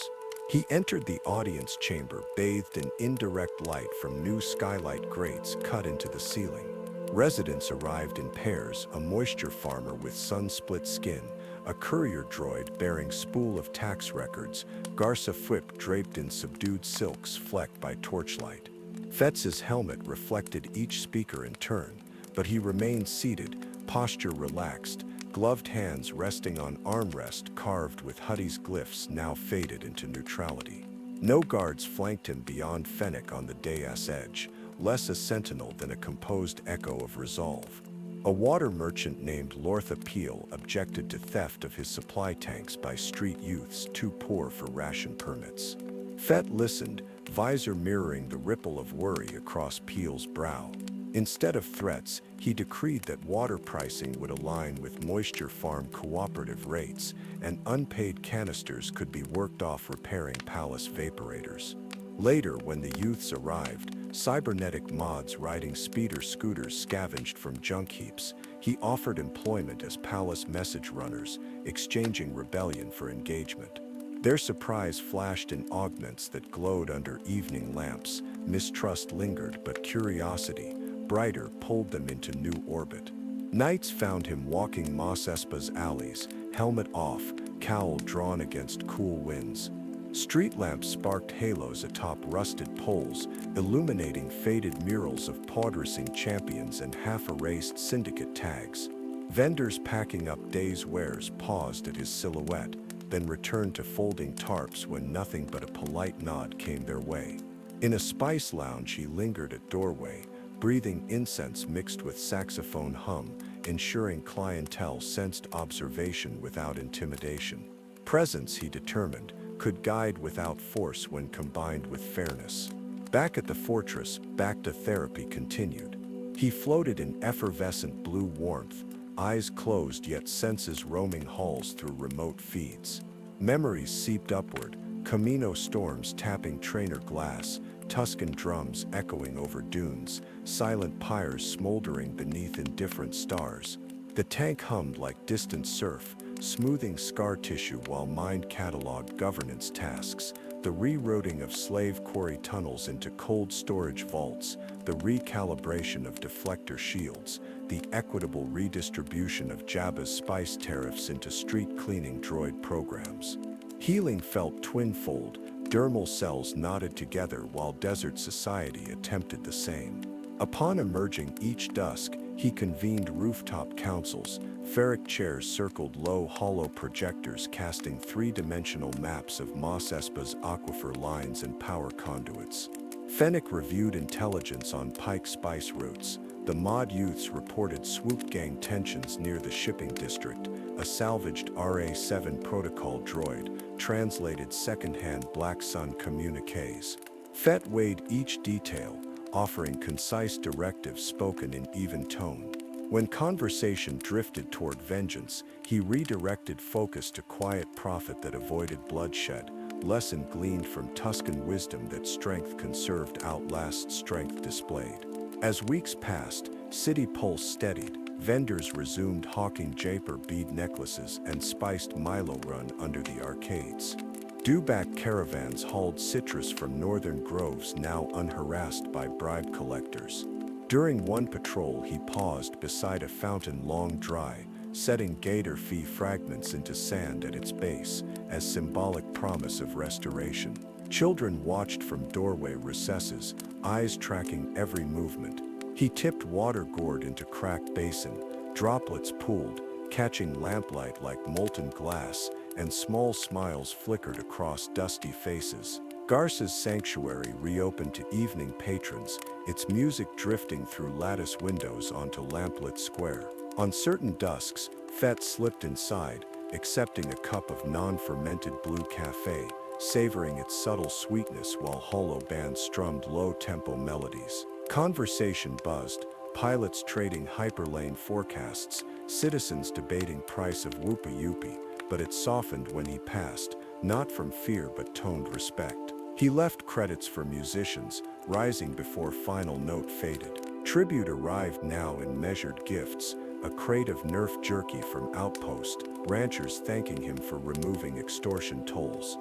Speaker 1: He entered the audience chamber bathed in indirect light from new skylight grates cut into the ceiling. Residents arrived in pairs, a moisture farmer with sun-split skin, a courier droid bearing spool of tax records, Garsa Fwip draped in subdued silks flecked by torchlight. Fett's helmet reflected each speaker in turn, but he remained seated, posture relaxed, gloved hands resting on armrest carved with Huddy's glyphs now faded into neutrality. No guards flanked him beyond Fennec on the dais edge, less a sentinel than a composed echo of resolve. A water merchant named Lortha Peel objected to theft of his supply tanks by street youths too poor for ration permits. Fett listened, visor mirroring the ripple of worry across Peel's brow. Instead of threats, he decreed that water pricing would align with moisture farm cooperative rates, and unpaid canisters could be worked off repairing palace vaporators. Later, when the youths arrived, cybernetic mods riding speeder scooters scavenged from junk heaps, he offered employment as palace message runners, exchanging rebellion for engagement. Their surprise flashed in augments that glowed under evening lamps. Mistrust lingered, but curiosity, brighter, pulled them into new orbit. Nights found him walking Mos Espa's alleys, helmet off, cowl drawn against cool winds. Street lamps sparked halos atop rusted poles, illuminating faded murals of pod-racing champions and half-erased syndicate tags. Vendors packing up days' wares paused at his silhouette, then returned to folding tarps when nothing but a polite nod came their way. In a spice lounge, he lingered at doorway, breathing incense mixed with saxophone hum, ensuring clientele sensed observation without intimidation. Presence, he determined, could guide without force when combined with fairness. Back at the fortress, back to therapy continued. He floated in effervescent blue warmth, eyes closed yet senses roaming halls through remote feeds. Memories seeped upward, Kamino storms tapping trainer glass, Tusken drums echoing over dunes, silent pyres smoldering beneath indifferent stars. The tank hummed like distant surf, smoothing scar tissue while mind cataloged governance tasks, the rerouting of slave quarry tunnels into cold storage vaults, the recalibration of deflector shields, the equitable redistribution of Jabba's spice tariffs into street cleaning droid programs. Healing felt twin-fold, dermal cells knotted together while desert society attempted the same. Upon emerging each dusk, he convened rooftop councils, ferric chairs circled low hollow projectors casting three-dimensional maps of Mos Espa's aquifer lines and power conduits. Fennec reviewed intelligence on Pike spice routes. The mod youths reported swoop gang tensions near the shipping district. A salvaged RA-7 protocol droid translated second-hand Black Sun communiques. Fett weighed each detail, offering concise directives spoken in even tone. When conversation drifted toward vengeance, he redirected focus to quiet profit that avoided bloodshed, lesson gleaned from Tusken wisdom that strength conserved outlasts strength displayed. As weeks passed, city pulse steadied. Vendors resumed hawking japer bead necklaces and spiced Milo run under the arcades. Dewback caravans hauled citrus from northern groves now unharassed by bribe collectors. During one patrol he paused beside a fountain long dry, setting gator fee fragments into sand at its base as symbolic promise of restoration. Children watched from doorway recesses, eyes tracking every movement. He tipped water gourd into cracked basin, droplets pooled, catching lamplight like molten glass, and small smiles flickered across dusty faces. Garce's sanctuary reopened to evening patrons, its music drifting through lattice windows onto lamplit square. On certain dusks, Fett slipped inside, accepting a cup of non-fermented blue cafe, savoring its subtle sweetness while hollow bands strummed low-tempo melodies. Conversation buzzed, pilots trading hyperlane forecasts, citizens debating price of whoopa youpie, but it softened when he passed, not from fear but toned respect. He left credits for musicians, rising before final note faded. Tribute arrived now in measured gifts, a crate of Nerf jerky from Outpost, ranchers thanking him for removing extortion tolls.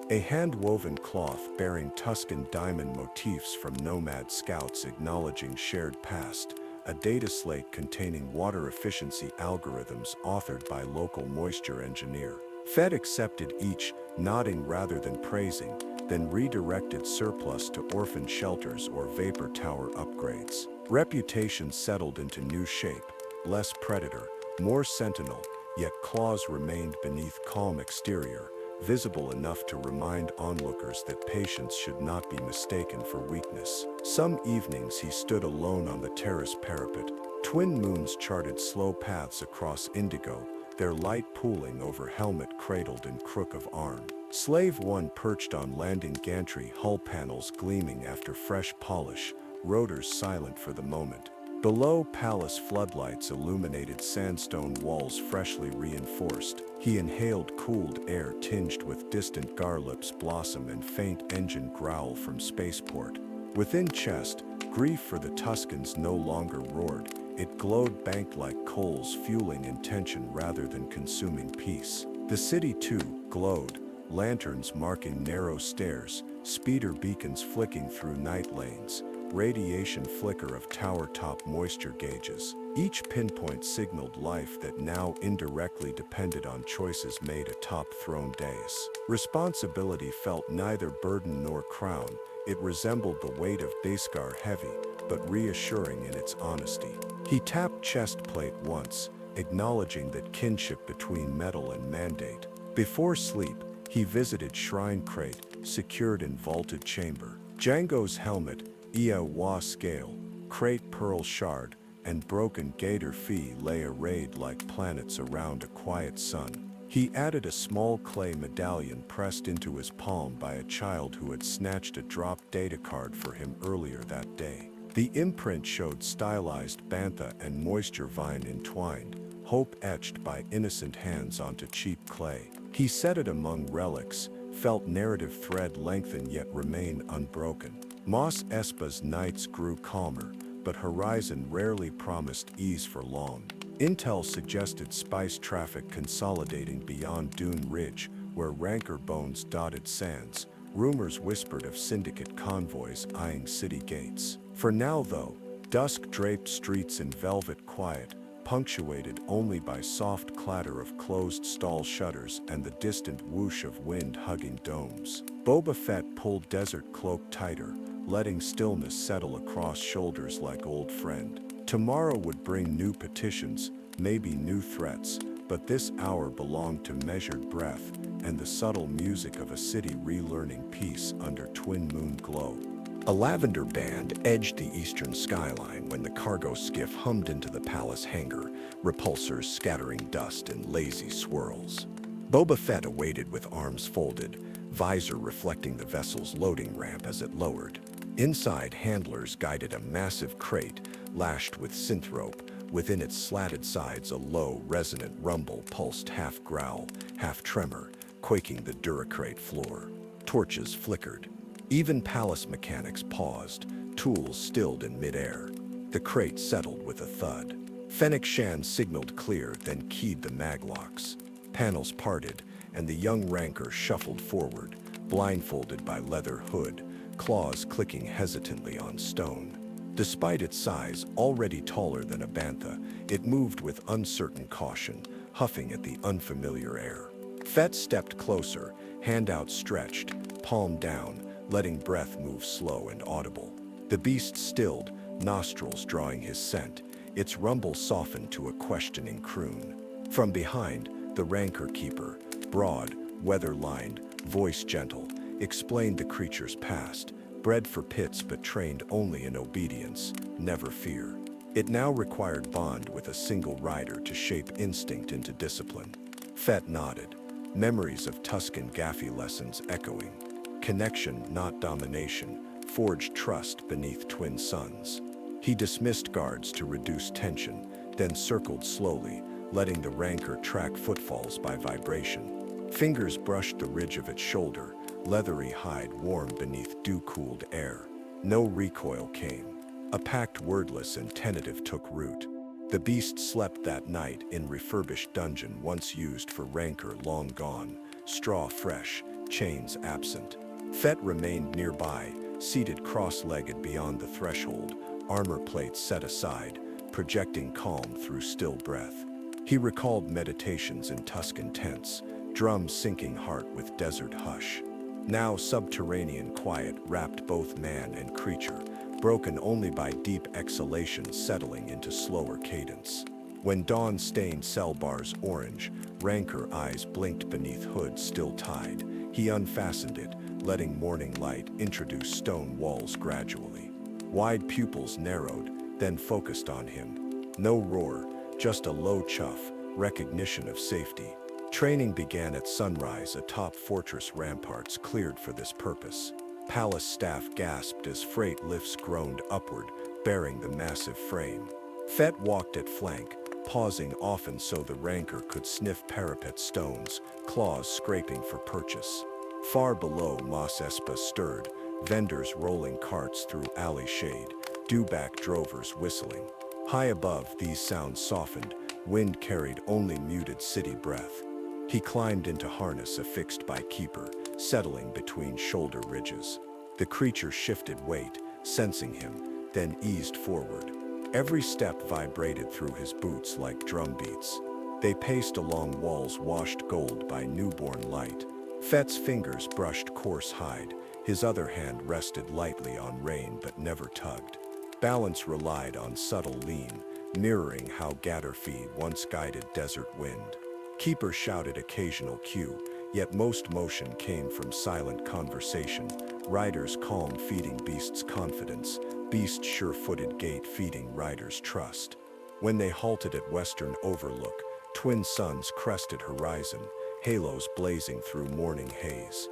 Speaker 1: A hand-woven cloth bearing Tusken diamond motifs from nomad scouts acknowledging shared past, a data slate containing water efficiency algorithms authored by local moisture engineer. Fett accepted each, nodding rather than praising, then redirected surplus to orphan shelters or vapor tower upgrades. Reputation settled into new shape, less predator, more sentinel, yet claws remained beneath calm exterior, visible enough to remind onlookers that patience should not be mistaken for weakness. Some evenings he stood alone on the terrace parapet. Twin moons charted slow paths across indigo, their light pooling over helmet cradled in crook of arm. Slave 1 perched on landing gantry, hull panels gleaming after fresh polish, rotors silent for the moment. Below, palace floodlights illuminated sandstone walls freshly reinforced. He inhaled cooled air tinged with distant garlips blossom and faint engine growl from spaceport. Within chest, grief for the Tuskens no longer roared. It glowed banked like coals, fueling intention rather than consuming peace. The city, too, glowed, lanterns marking narrow stairs, speeder beacons flicking through night lanes, radiation flicker of tower-top moisture gauges. Each pinpoint signaled life that now indirectly depended on choices made atop throne dais. Responsibility felt neither burden nor crown. It resembled the weight of Beskar, heavy, but reassuring in its honesty. He tapped chest plate once, acknowledging that kinship between metal and mandate. Before sleep, he visited shrine crate, secured in vaulted chamber. Django's helmet, Ia Wa scale, crate pearl shard, and broken gator fee lay arrayed like planets around a quiet sun. He added a small clay medallion pressed into his palm by a child who had snatched a dropped data card for him earlier that day. The imprint showed stylized bantha and moisture vine entwined, hope etched by innocent hands onto cheap clay. He set it among relics, felt narrative thread lengthen yet remain unbroken. Mos Espa's nights grew calmer, but horizon rarely promised ease for long. Intel suggested spice traffic consolidating beyond Dune Ridge, where rancor bones dotted sands. Rumors whispered of syndicate convoys eyeing city gates. For now, though, dusk-draped streets in velvet quiet, punctuated only by soft clatter of closed stall shutters and the distant whoosh of wind hugging domes. Boba Fett pulled desert cloak tighter, letting stillness settle across shoulders like old friend. Tomorrow would bring new petitions, maybe new threats, but this hour belonged to measured breath and the subtle music of a city relearning peace under twin moon glow. A lavender band edged the eastern skyline when the cargo skiff hummed into the palace hangar, repulsors scattering dust in lazy swirls. Boba Fett awaited with arms folded, visor reflecting the vessel's loading ramp as it lowered. Inside, handlers guided a massive crate, lashed with synth rope, Within its slatted sides, a low, resonant rumble pulsed, half growl, half tremor, quaking the Duracrate floor. Torches flickered. Even palace mechanics paused, tools stilled in midair. The crate settled with a thud. Fennec Shan signaled clear, then keyed the maglocks. Panels parted, and the young rancor shuffled forward, blindfolded by leather hood, claws clicking hesitantly on stone. Despite its size, already taller than a bantha, it moved with uncertain caution, huffing at the unfamiliar air. Fett stepped closer, hand outstretched, palm down, letting breath move slow and audible. The beast stilled, nostrils drawing his scent, its rumble softened to a questioning croon. From behind, the rancor keeper, broad, weather-lined, voice gentle, explained the creature's past, bred for pits but trained only in obedience, never fear. It now required bond with a single rider to shape instinct into discipline. Fett nodded, memories of Tusken Gaffy lessons echoing. Connection, not domination, forged trust beneath twin suns. He dismissed guards to reduce tension, then circled slowly, letting the rancor track footfalls by vibration. Fingers brushed the ridge of its shoulder, leathery hide warm beneath dew-cooled air. No recoil came. A pact wordless and tentative took root. The beast slept that night in refurbished dungeon once used for rancor long gone, straw fresh, chains absent. Fett remained nearby, seated cross-legged beyond the threshold, armor plates set aside, projecting calm through still breath. He recalled meditations in Tusken tents, drums syncing heart with desert hush. Now subterranean quiet wrapped both man and creature, broken only by deep exhalation settling into slower cadence. When dawn stained cell bars orange, rancor eyes blinked beneath hood still tied. He unfastened it, letting morning light introduce stone walls gradually. Wide pupils narrowed, then focused on him. No roar, just a low chuff, recognition of safety. Training began at sunrise atop fortress ramparts cleared for this purpose. Palace staff gasped as freight lifts groaned upward, bearing the massive frame. Fett walked at flank, pausing often so the rancor could sniff parapet stones, claws scraping for purchase. Far below, Mos Espa stirred, vendors rolling carts through alley shade, dewback drovers whistling. High above, these sounds softened, wind carried only muted city breath. He climbed into harness affixed by keeper, settling between shoulder ridges. The creature shifted weight, sensing him, then eased forward. Every step vibrated through his boots like drumbeats. They paced along walls washed gold by newborn light. Fett's fingers brushed coarse hide, his other hand rested lightly on rein but never tugged. Balance relied on subtle lean, mirroring how Gatterfee once guided desert wind. Keeper shouted occasional cue, yet most motion came from silent conversation, riders' calm feeding beasts' confidence, beasts' sure-footed gait feeding riders' trust. When they halted at Western Overlook, twin suns crested horizon, halos blazing through morning haze.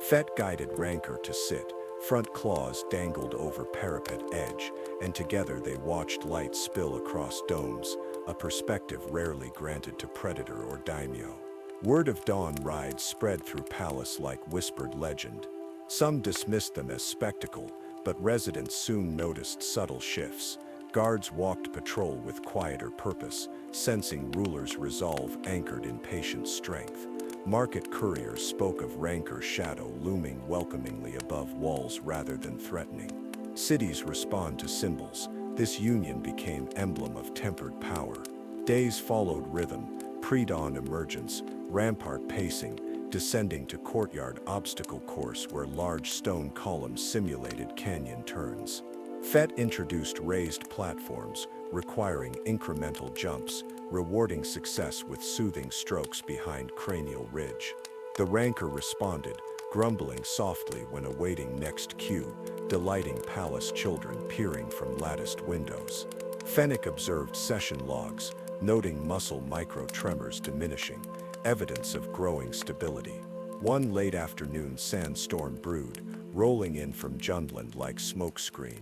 Speaker 1: Fett guided rancor to sit, front claws dangled over parapet edge, and together they watched light spill across domes, a perspective rarely granted to predator or daimyo. Word of dawn rides spread through palace like whispered legend. Some dismissed them as spectacle, but residents soon noticed subtle shifts. Guards walked patrol with quieter purpose, sensing rulers' resolve anchored in patient strength. Market couriers spoke of rancor shadow looming welcomingly above walls rather than threatening. Cities respond to symbols. This union became emblem of tempered power. Days followed rhythm, pre-dawn emergence, rampart pacing, descending to courtyard obstacle course where large stone columns simulated canyon turns. Fett introduced raised platforms, requiring incremental jumps, rewarding success with soothing strokes behind cranial ridge. The rancor responded, grumbling softly when awaiting next cue, delighting palace children peering from latticed windows. Fennec observed session logs, noting muscle micro-tremors diminishing, evidence of growing stability. One late afternoon sandstorm brewed, rolling in from Jundland like smokescreen.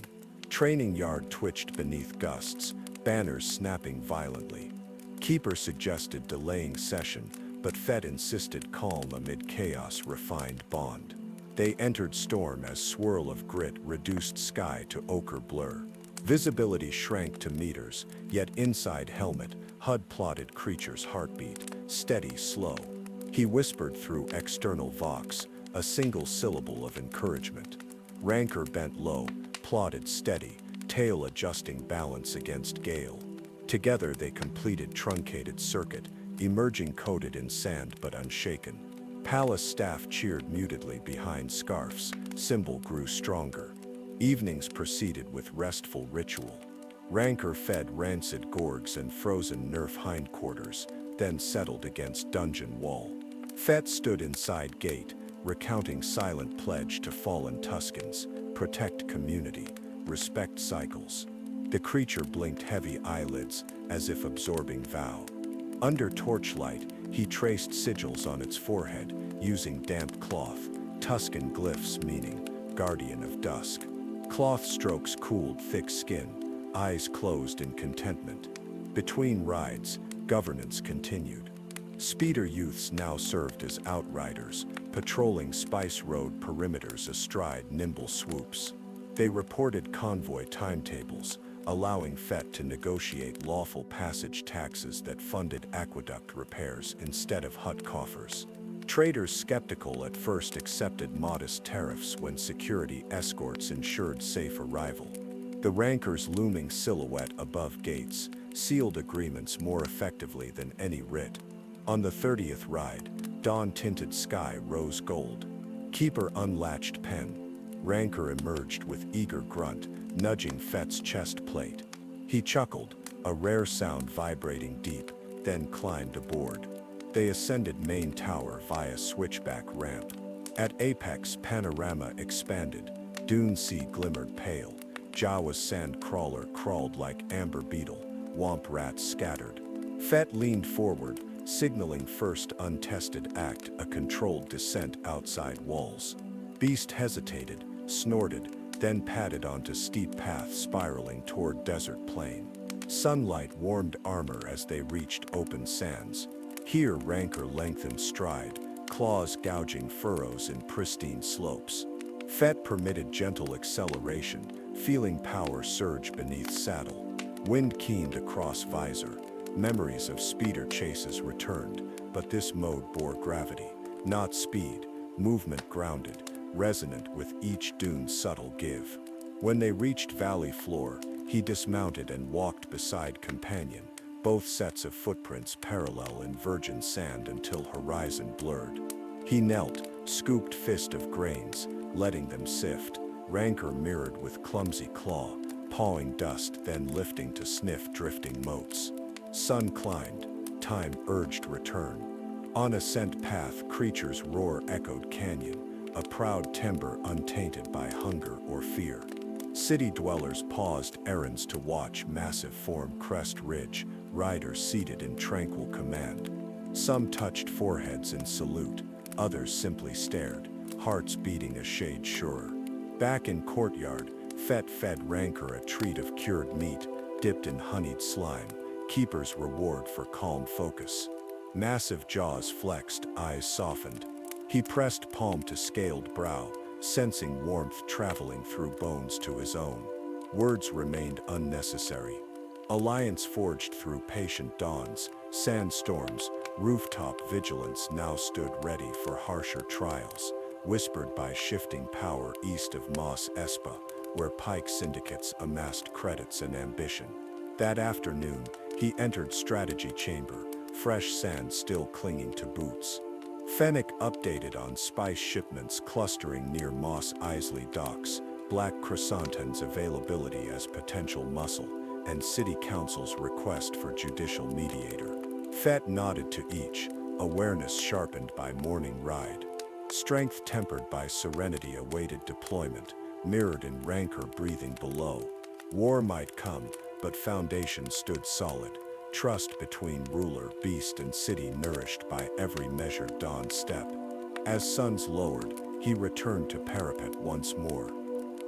Speaker 1: Training yard twitched beneath gusts, banners snapping violently. Keeper suggested delaying session, but Fett insisted calm amid chaos refined bond. They entered storm as swirl of grit reduced sky to ochre blur. Visibility shrank to meters, yet inside helmet, HUD plotted creature's heartbeat, steady, slow. He whispered through external vox, a single syllable of encouragement. Rancor bent low, plodded steady, tail adjusting balance against gale. Together they completed truncated circuit, emerging coated in sand but unshaken. Palace staff cheered mutedly behind scarfs, symbol grew stronger. Evenings proceeded with restful ritual. Rancor fed rancid gorgs and frozen nerf hindquarters, then settled against dungeon wall. Fett stood inside gate, recounting silent pledge to fallen Tuskens, protect community, respect cycles. The creature blinked heavy eyelids, as if absorbing vow. Under torchlight, he traced sigils on its forehead, using damp cloth, Tusken glyphs meaning, guardian of dusk. Cloth strokes cooled thick skin, eyes closed in contentment. Between rides, governance continued. Speeder youths now served as outriders, patrolling Spice Road perimeters astride nimble swoops. They reported convoy timetables, allowing Fett to negotiate lawful passage taxes that funded aqueduct repairs instead of hut coffers. Traders skeptical at first accepted modest tariffs when security escorts ensured safe arrival. The Rancor's looming silhouette above gates sealed agreements more effectively than any writ. On the 30th ride, dawn-tinted sky rose gold. Keeper unlatched pen. Rancor emerged with eager grunt, nudging Fett's chest plate. He chuckled, a rare sound vibrating deep, then climbed aboard. They ascended main tower via switchback ramp. At apex, panorama expanded. Dune Sea glimmered pale. Jawa's sand crawler crawled like amber beetle. Womp rats scattered. Fett leaned forward, signaling first untested act, a controlled descent outside walls. Beast hesitated, snorted, then padded onto steep path spiraling toward desert plain. Sunlight warmed armor as they reached open sands. Here Rancor lengthened stride, claws gouging furrows in pristine slopes. Fett permitted gentle acceleration, feeling power surge beneath saddle. Wind keened across visor. Memories of speeder chases returned, but this mode bore gravity, not speed, movement grounded, resonant with each dune's subtle give. When they reached valley floor, he dismounted and walked beside companion, both sets of footprints parallel in virgin sand until horizon blurred. He knelt, scooped fist of grains, letting them sift. Rancor mirrored with clumsy claw, pawing dust then lifting to sniff drifting motes. Sun climbed, time urged return. On ascent path creatures' roar echoed canyon, a proud timber untainted by hunger or fear. City dwellers paused errands to watch massive form crest ridge, riders seated in tranquil command. Some touched foreheads in salute, others simply stared, hearts beating a shade surer. Back in courtyard, Fett fed Rancor a treat of cured meat, dipped in honeyed slime, Keeper's reward for calm focus. Massive jaws flexed, eyes softened. He pressed palm to scaled brow, sensing warmth traveling through bones to his own. Words remained unnecessary. Alliance forged through patient dawns, sandstorms, rooftop vigilance now stood ready for harsher trials, whispered by shifting power east of Mos Espa, where Pike syndicates amassed credits and ambition. That afternoon, he entered strategy chamber, fresh sand still clinging to boots. Fennec updated on spice shipments clustering near Mos Eisley docks, Black Chrysanthemum's availability as potential muscle, and City Council's request for judicial mediator. Fett nodded to each, awareness sharpened by morning ride. Strength tempered by serenity awaited deployment, mirrored in Rancor breathing below. War might come, but foundation stood solid. Trust between ruler, beast, and city nourished by every measured dawn step. As suns lowered, he returned to parapet once more.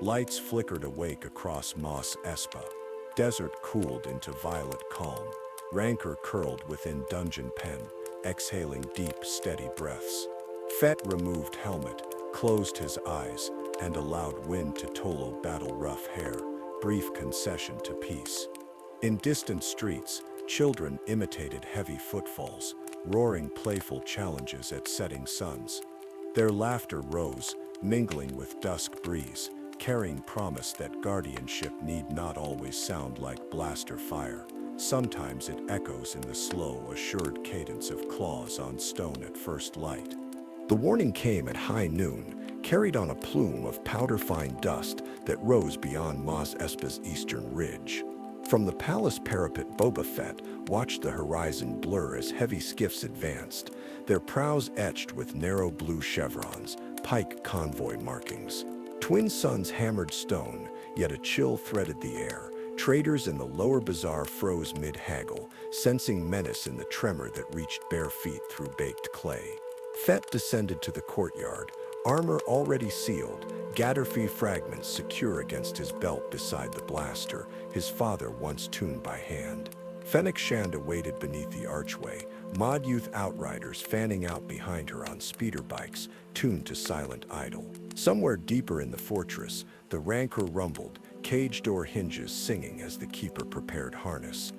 Speaker 1: Lights flickered awake across Mos Espa. Desert cooled into violet calm. Rancor curled within dungeon pen, exhaling deep, steady breaths. Fett removed helmet, closed his eyes, and allowed wind to Tolo battle rough hair, brief concession to peace. In distant streets, children imitated heavy footfalls, roaring playful challenges at setting suns. Their laughter rose, mingling with dusk breeze, carrying promise that guardianship need not always sound like blaster fire. Sometimes it echoes in the slow, assured cadence of claws on stone at first light. The warning came at high noon, carried on a plume of powder-fine dust that rose beyond Mos Espa's eastern ridge. From the palace parapet, Boba Fett watched the horizon blur as heavy skiffs advanced, their prows etched with narrow blue chevrons, pike convoy markings. Twin suns hammered stone, yet a chill threaded the air. Traders in the lower bazaar froze mid-haggle, sensing menace in the tremor that reached bare feet through baked clay. Fett descended to the courtyard, armor already sealed, Gatterfee fragments secure against his belt beside the blaster, his father once tuned by hand. Fennec Shand awaited beneath the archway, mod youth outriders fanning out behind her on speeder bikes, tuned to silent idle. Somewhere deeper in the fortress, the rancor rumbled, cage door hinges singing as the keeper prepared harness.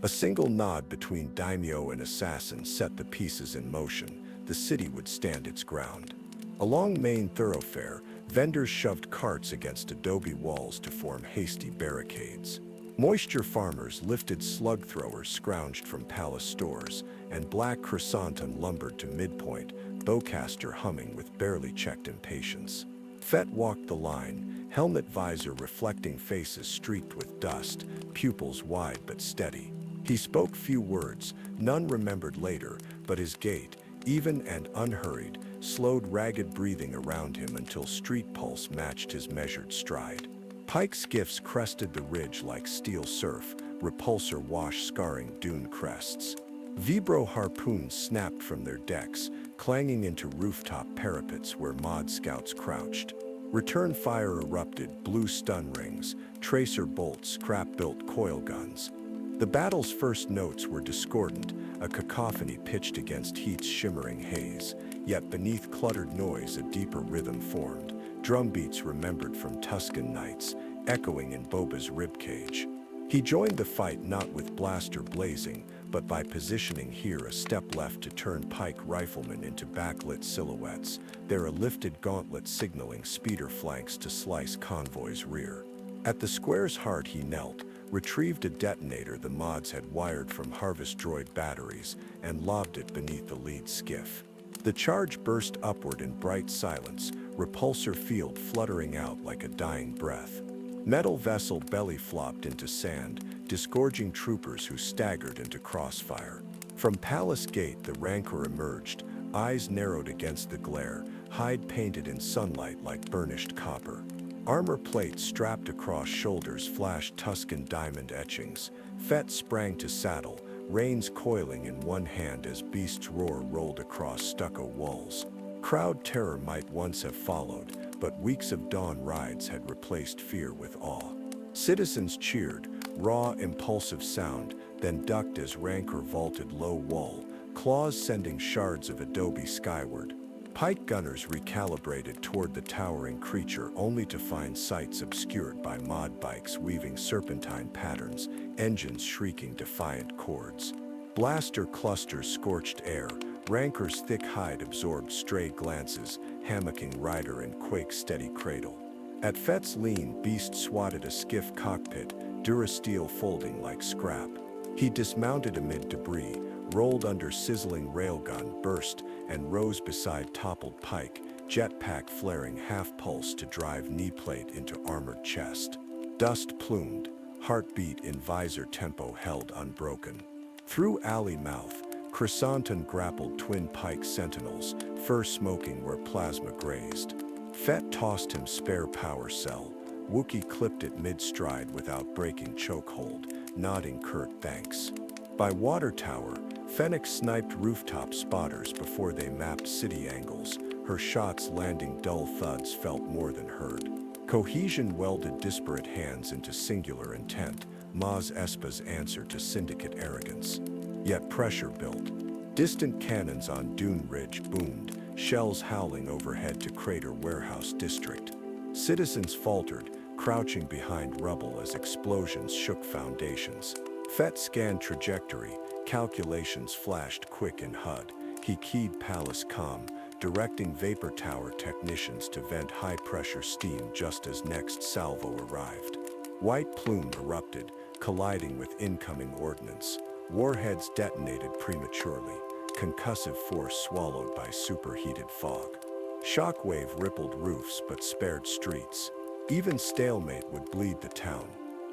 Speaker 1: A single nod between daimyo and assassin set the pieces in motion. The city would stand its ground. Along main thoroughfare, vendors shoved carts against adobe walls to form hasty barricades. Moisture farmers lifted slug throwers scrounged from palace stores, and black chrysanthemum lumbered to midpoint, bowcaster humming with barely checked impatience. Fett walked the line, helmet visor reflecting faces streaked with dust, pupils wide but steady. He spoke few words, none remembered later, but his gait, even and unhurried, slowed ragged breathing around him until street pulse matched his measured stride. Pike skiffs crested the ridge like steel surf, repulsor wash scarring dune crests. Vibro harpoons snapped from their decks, clanging into rooftop parapets where mod scouts crouched. Return fire erupted, blue stun rings, tracer bolts, scrap-built coil guns. The battle's first notes were discordant, a cacophony pitched against heat's shimmering haze, yet beneath cluttered noise a deeper rhythm formed, drum beats remembered from Tusken nights, echoing in Boba's ribcage. He joined the fight not with blaster blazing, but by positioning here a step left to turn pike riflemen into backlit silhouettes, their a lifted gauntlet signaling speeder flanks to slice convoy's rear. At the square's heart he knelt, retrieved a detonator the mods had wired from Harvest droid batteries, and lobbed it beneath the lead skiff. The charge burst upward in bright silence, repulsor field fluttering out like a dying breath. Metal vessel belly flopped into sand, disgorging troopers who staggered into crossfire. From Palace Gate the rancor emerged, eyes narrowed against the glare, hide painted in sunlight like burnished copper. Armor plates strapped across shoulders flashed Tusken diamond etchings. Fett sprang to saddle, reins coiling in one hand as beast's roar rolled across stucco walls. Crowd terror might once have followed, but weeks of dawn rides had replaced fear with awe. Citizens cheered, raw, impulsive sound, then ducked as rancor vaulted low wall, claws sending shards of adobe skyward. Pike gunners recalibrated toward the towering creature only to find sights obscured by mod bikes weaving serpentine patterns, engines shrieking defiant chords. Blaster clusters scorched air, rancor's thick hide absorbed stray glances, hammocking rider in quake-steady cradle. At Fett's lean, beast swatted a skiff cockpit, durasteel folding like scrap. He dismounted amid debris, rolled under sizzling railgun, burst, and rose beside toppled pike, jetpack flaring half-pulse to drive knee plate into armored chest. Dust plumed, heartbeat in visor tempo held unbroken. Through alley mouth, Chrysanthemum grappled twin pike sentinels, fur smoking where plasma grazed. Fett tossed him spare power cell. Wookiee clipped it mid-stride without breaking chokehold, nodding curt thanks. By water tower, Fennec sniped rooftop spotters before they mapped city angles, her shots landing dull thuds felt more than heard. Cohesion welded disparate hands into singular intent, Mos Espa's answer to syndicate arrogance. Yet pressure built. Distant cannons on Dune Ridge boomed, shells howling overhead to crater Warehouse District. Citizens faltered, crouching behind rubble as explosions shook foundations. Fett scanned trajectory, calculations flashed quick in HUD. He keyed Palace Comm, directing Vapor Tower technicians to vent high-pressure steam just as next salvo arrived. White plume erupted, colliding with incoming ordnance. Warheads detonated prematurely, concussive force swallowed by superheated fog. Shockwave rippled roofs but spared streets. Even stalemate would bleed the town.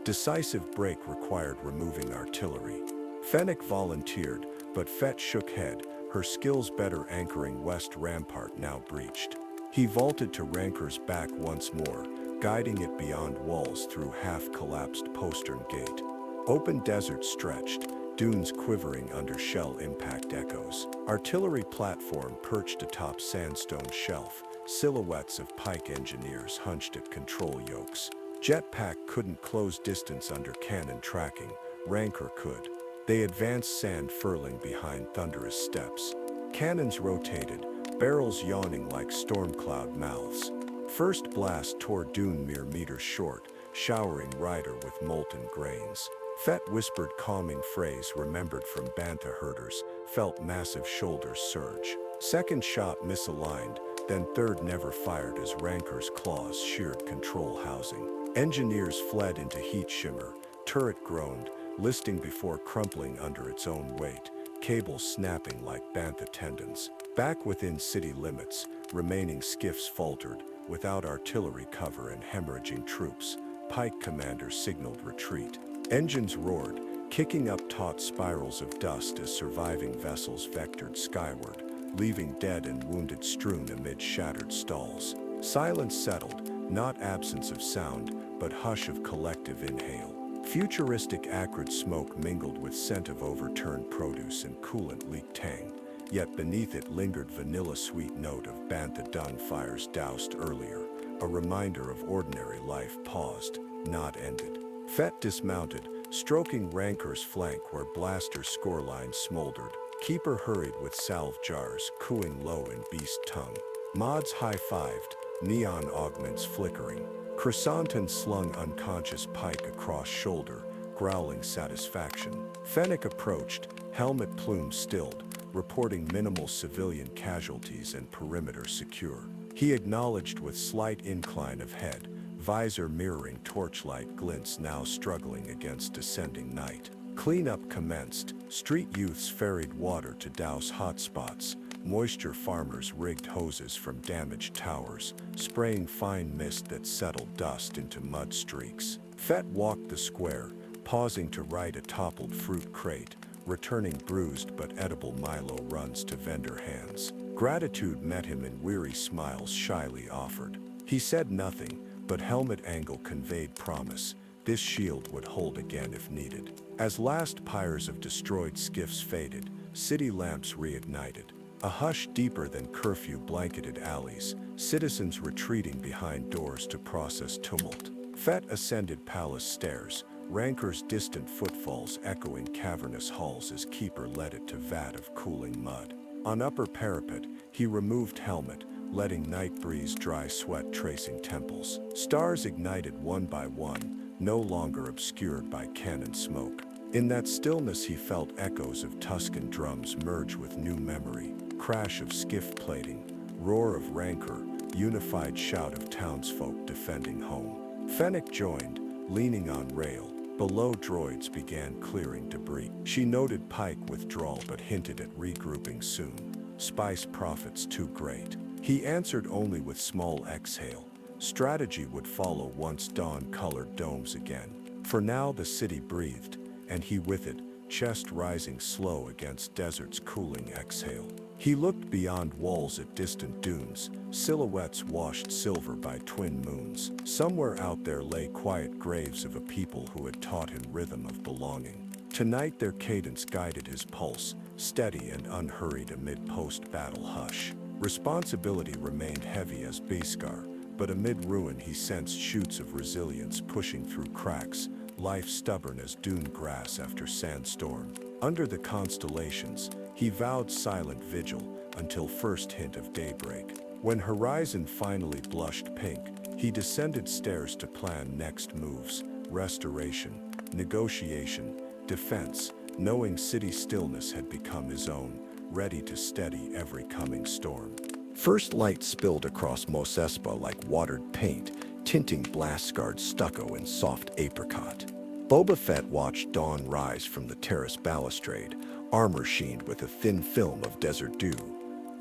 Speaker 1: Decisive break required removing artillery. Fennec volunteered, but Fett shook head, her skills better anchoring West Rampart now breached. He vaulted to Rancor's back once more, guiding it beyond walls through half-collapsed postern gate. Open desert stretched, dunes quivering under shell impact echoes. Artillery platform perched atop sandstone shelf, silhouettes of Pike engineers hunched at control yokes. Jetpack couldn't close distance under cannon tracking, Rancor could. They advanced, sand furling behind thunderous steps. Cannons rotated, barrels yawning like storm cloud mouths. First blast tore Dune mere meters short, showering Ryder with molten grains. Fett whispered calming phrase remembered from Bantha herders, felt massive shoulders surge. Second shot misaligned, then third never fired as Rancor's claws sheared control housing. Engineers fled into heat shimmer, turret groaned, listing before crumpling under its own weight, cables snapping like bantha tendons. Back within city limits, remaining skiffs faltered, without artillery cover and hemorrhaging troops. Pike commanders signaled retreat. Engines roared, kicking up taut spirals of dust as surviving vessels vectored skyward, leaving dead and wounded strewn amid shattered stalls. Silence settled, not absence of sound, but hush of collective inhale. Futuristic acrid smoke mingled with scent of overturned produce and coolant leaked tang, yet beneath it lingered vanilla-sweet note of bantha dung fires doused earlier, a reminder of ordinary life paused, not ended. Fett dismounted, stroking Rancor's flank where blaster scorelines smoldered. Keeper hurried with salve jars, cooing low in beast tongue. Mods high-fived, neon augments flickering. Chrysanthemum slung unconscious Pike across shoulder, growling satisfaction. Fennec approached, helmet plume stilled, reporting minimal civilian casualties and perimeter secure. He acknowledged with slight incline of head, visor mirroring torchlight glints now struggling against descending night. Cleanup commenced, street youths ferried water to douse hotspots, moisture farmers rigged hoses from damaged towers, spraying fine mist that settled dust into mud streaks. Fett walked the square, pausing to right a toppled fruit crate, returning bruised but edible Milo runs to vendor hands. Gratitude met him in weary smiles shyly offered. He said nothing, but helmet angle conveyed promise. This shield would hold again if needed. As last pyres of destroyed skiffs faded, city lamps reignited. A hush deeper than curfew blanketed alleys, citizens retreating behind doors to process tumult. Fett ascended palace stairs, Rancor's distant footfalls echoing cavernous halls as Keeper led it to vat of cooling mud. On upper parapet, he removed helmet, letting night breeze dry sweat tracing temples. Stars ignited one by one, no longer obscured by cannon smoke. In that stillness he felt echoes of Tusken drums merge with new memory, crash of skiff plating, roar of Rancor, unified shout of townsfolk defending home. Fennec joined, leaning on rail. Below droids began clearing debris. She noted Pike withdrawal but hinted at regrouping soon. Spice profits too great. He answered only with small exhale. Strategy would follow once dawn colored domes again. For now the city breathed, and he with it, chest rising slow against desert's cooling exhale. He looked beyond walls at distant dunes, silhouettes washed silver by twin moons. Somewhere out there lay quiet graves of a people who had taught him rhythm of belonging. Tonight their cadence guided his pulse, steady and unhurried amid post-battle hush. Responsibility remained heavy as Beskar, But amid ruin he sensed shoots of resilience pushing through cracks, life stubborn as dune grass after sandstorm. Under the constellations, he vowed silent vigil until first hint of daybreak. When horizon finally blushed pink, he descended stairs to plan next moves: restoration, negotiation, defense, knowing city stillness had become his own, ready to steady every coming storm. First light spilled across Mos Espa like watered paint, tinting blast-scarred stucco in soft apricot. Boba Fett watched dawn rise from the terrace balustrade, armor sheened with a thin film of desert dew.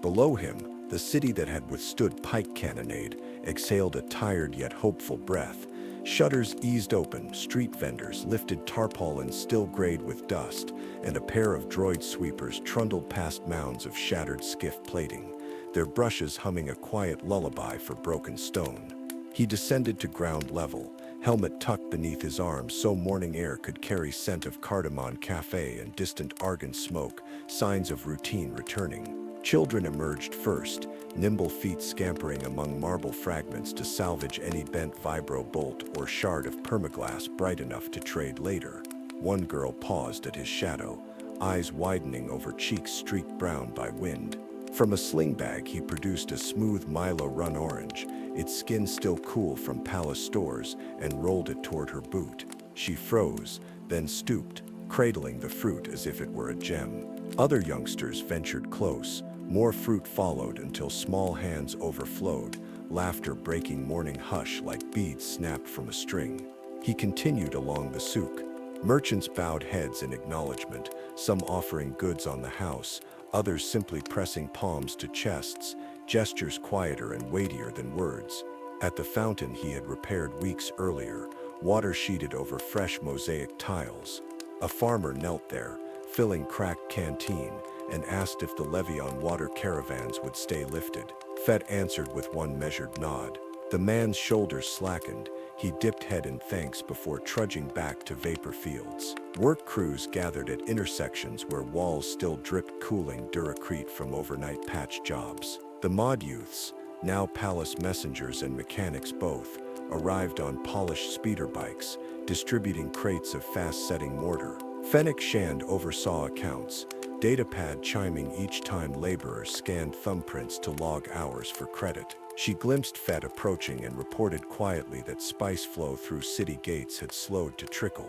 Speaker 1: Below him, the city that had withstood pike cannonade exhaled a tired yet hopeful breath. Shutters eased open, street vendors lifted tarpaulins still grayed with dust, and a pair of droid sweepers trundled past mounds of shattered skiff plating, their brushes humming a quiet lullaby for broken stone. He descended to ground level, helmet tucked beneath his arms so morning air could carry scent of cardamom cafe and distant argon smoke, signs of routine returning. Children emerged first, nimble feet scampering among marble fragments to salvage any bent vibro bolt or shard of permaglass bright enough to trade later. One girl paused at his shadow, eyes widening over cheeks streaked brown by wind. From a sling bag he produced a smooth Milo Run orange, its skin still cool from palace stores, and rolled it toward her boot. She froze, then stooped, cradling the fruit as if it were a gem. Other youngsters ventured close. More fruit followed until small hands overflowed, laughter breaking morning hush like beads snapped from a string. He continued along the souk. Merchants bowed heads in acknowledgement, some offering goods on the house, others simply pressing palms to chests, gestures quieter and weightier than words. At the fountain he had repaired weeks earlier, water sheeted over fresh mosaic tiles. A farmer knelt there, filling cracked canteen, and asked if the levy on water caravans would stay lifted. Fett answered with one measured nod. The man's shoulders slackened. He dipped head in thanks before trudging back to vapor fields. Work crews gathered at intersections where walls still dripped cooling Duracrete from overnight patch jobs. The mod youths, now palace messengers and mechanics both, arrived on polished speeder bikes, distributing crates of fast-setting mortar. Fennec Shand oversaw accounts, datapad chiming each time laborers scanned thumbprints to log hours for credit. She glimpsed Fett approaching and reported quietly that spice flow through city gates had slowed to trickle.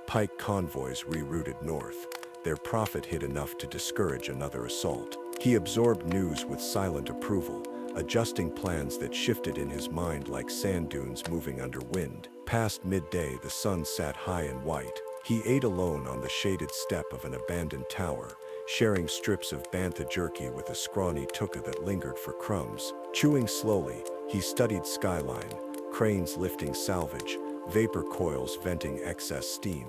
Speaker 1: Pike convoys rerouted north, their profit hit enough to discourage another assault. He absorbed news with silent approval, adjusting plans that shifted in his mind like sand dunes moving under wind. Past midday the sun sat high and white. He ate alone on the shaded step of an abandoned tower, sharing strips of bantha jerky with a scrawny tuka that lingered for crumbs. Chewing slowly, he studied skyline, cranes lifting salvage, vapor coils venting excess steam.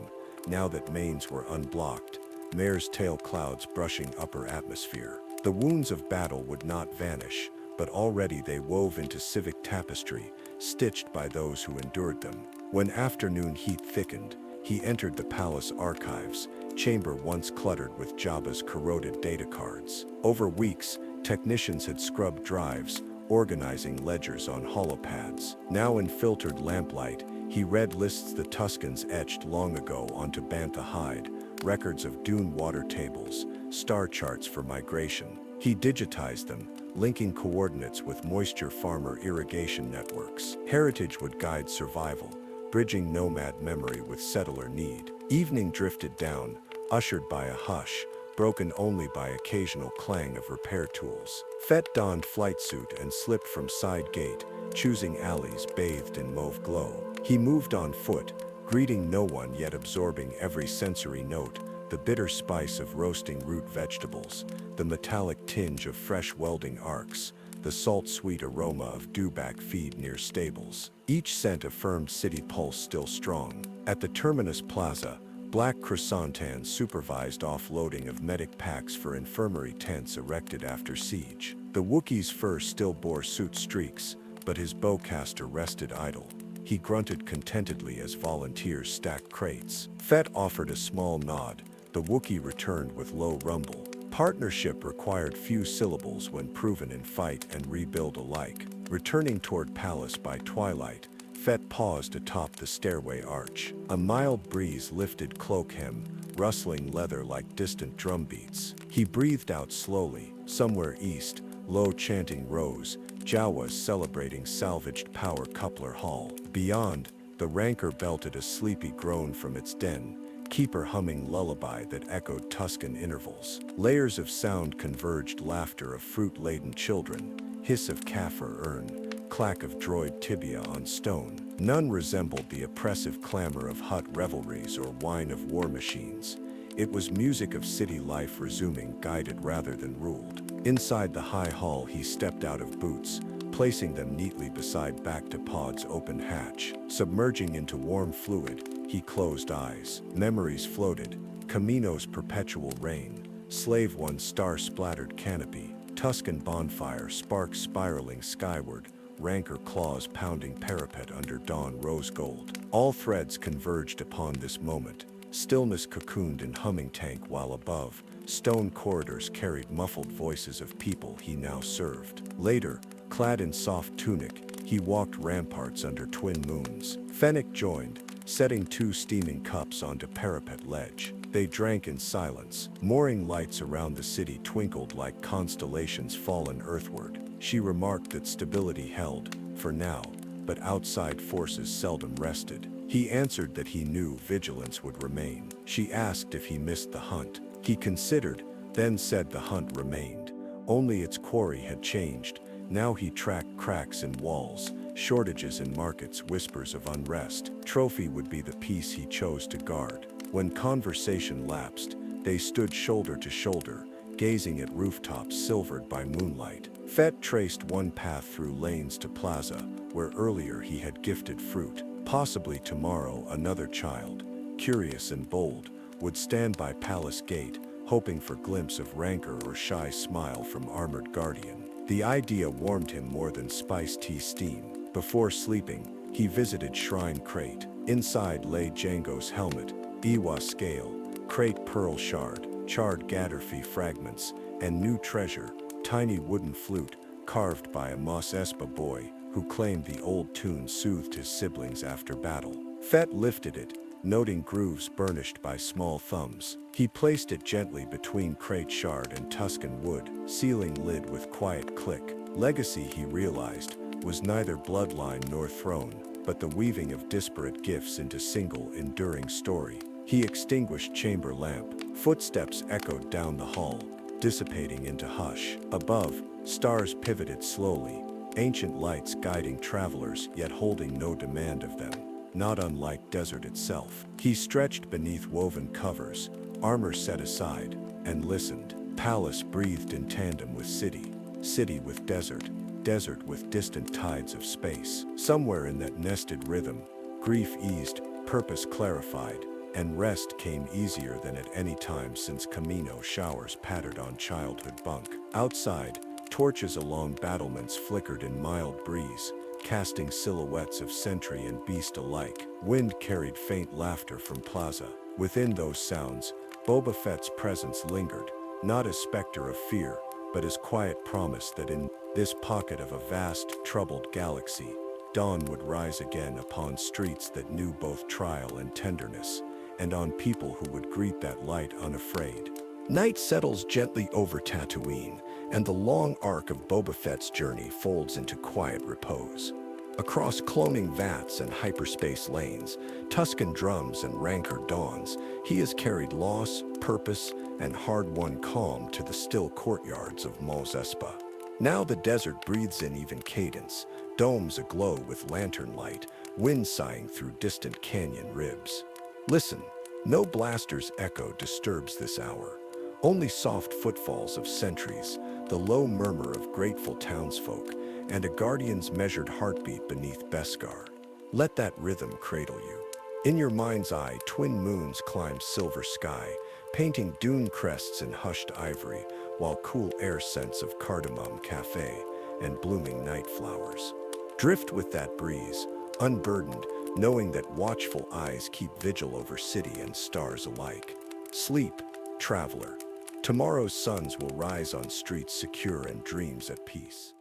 Speaker 1: Now that mains were unblocked, mare's tail clouds brushing upper atmosphere. The wounds of battle would not vanish, but already they wove into civic tapestry, stitched by those who endured them. When afternoon heat thickened, he entered the palace archives, chamber once cluttered with Jabba's corroded data cards. Over weeks, technicians had scrubbed drives, organizing ledgers on holopads. Now in filtered lamplight, he read lists the Tuskens etched long ago onto bantha hide, records of dune water tables, star charts for migration. He digitized them, linking coordinates with moisture farmer irrigation networks. Heritage would guide survival, bridging nomad memory with settler need. Evening drifted down, ushered by a hush, broken only by occasional clang of repair tools. Fett donned flight suit and slipped from side gate, choosing alleys bathed in mauve glow. He moved on foot, greeting no one yet absorbing every sensory note, the bitter spice of roasting root vegetables, the metallic tinge of fresh welding arcs, the salt-sweet aroma of dewback feed near stables. Each scent affirmed city pulse still strong. At the Terminus Plaza, black chrysanthemums supervised offloading of medic packs for infirmary tents erected after siege. The Wookiee's fur still bore soot streaks, but his bowcaster rested idle. He grunted contentedly as volunteers stacked crates. Fett offered a small nod. The Wookiee returned with low rumble. Partnership required few syllables when proven in fight and rebuild alike. Returning toward palace by twilight, Fett paused atop the stairway arch. A mild breeze lifted cloak hem, rustling leather like distant drumbeats. He breathed out slowly. Somewhere east, low chanting rose, Jawas celebrating salvaged power coupler hall. Beyond, the rancor belted a sleepy groan from its den, keeper humming lullaby that echoed Tusken intervals. Layers of sound converged: laughter of fruit-laden children, hiss of kaffir urn, clack of droid tibia on stone. None resembled the oppressive clamor of hut revelries or whine of war machines. It was music of city life resuming, guided rather than ruled. Inside the high hall he stepped out of boots, placing them neatly beside back-to-pod's open hatch. Submerging into warm fluid, he closed eyes. Memories floated: Kamino's perpetual reign, Slave One's star-splattered canopy, Tusken bonfire sparks spiraling skyward, rancor claws pounding parapet under dawn rose gold. All threads converged upon this moment. Stillness cocooned in humming tank, while above, stone corridors carried muffled voices of people he now served. Later, clad in soft tunic, he walked ramparts under twin moons. Fennec joined, setting 2 steaming cups onto parapet ledge. They drank in silence. Mooring lights around the city twinkled like constellations fallen earthward. She remarked that stability held, for now, but outside forces seldom rested. He answered that he knew vigilance would remain. She asked if he missed the hunt. He considered, then said the hunt remained. Only its quarry had changed. Now he tracked cracks in walls, shortages in markets, whispers of unrest. Trophy would be the piece he chose to guard. When conversation lapsed, they stood shoulder to shoulder, gazing at rooftops silvered by moonlight. Fett traced one path through lanes to plaza, where earlier he had gifted fruit. Possibly tomorrow another child, curious and bold, would stand by palace gate, hoping for glimpse of rancor or shy smile from armored guardian. The idea warmed him more than spiced tea steam. Before sleeping, he visited Shrine Crate. Inside lay Django's helmet, Iwa scale, crate pearl shard, charred Gaddafi fragments, and new treasure, tiny wooden flute, carved by a Mos Espa boy who claimed the old tune soothed his siblings after battle. Fett lifted it, noting grooves burnished by small thumbs. He placed it gently between crate shard and Tusken wood, sealing lid with quiet click. Legacy, he realized, was neither bloodline nor throne, but the weaving of disparate gifts into single enduring story. He extinguished chamber lamp. Footsteps echoed down the hall, dissipating into hush. Above, stars pivoted slowly, ancient lights guiding travelers yet holding no demand of them. Not unlike desert itself. He stretched beneath woven covers, armor set aside, and listened. Palace breathed in tandem with city, city with desert, desert with distant tides of space. Somewhere in that nested rhythm, grief eased, purpose clarified, and rest came easier than at any time since Kamino showers pattered on childhood bunk. Outside, torches along battlements flickered in mild breeze, casting silhouettes of sentry and beast alike. Wind carried faint laughter from plaza. Within those sounds, Boba Fett's presence lingered, not as specter of fear, but as quiet promise that in this pocket of a vast, troubled galaxy, dawn would rise again upon streets that knew both trial and tenderness, and on people who would greet that light unafraid. Night settles gently over Tatooine, and the long arc of Boba Fett's journey folds into quiet repose. Across cloning vats and hyperspace lanes, Tusken drums and rancor dawns, he has carried loss, purpose, and hard-won calm to the still courtyards of Mos Espa. Now the desert breathes in even cadence, domes aglow with lantern light, wind sighing through distant canyon ribs. Listen, no blaster's echo disturbs this hour. Only soft footfalls of sentries, the low murmur of grateful townsfolk, and a guardian's measured heartbeat beneath Beskar. Let that rhythm cradle you. In your mind's eye, twin moons climb silver sky, painting dune crests in hushed ivory, while cool air scents of cardamom cafe and blooming night flowers. Drift with that breeze, unburdened, knowing that watchful eyes keep vigil over city and stars alike. Sleep, traveler. Tomorrow's suns will rise on streets secure and dreams at peace.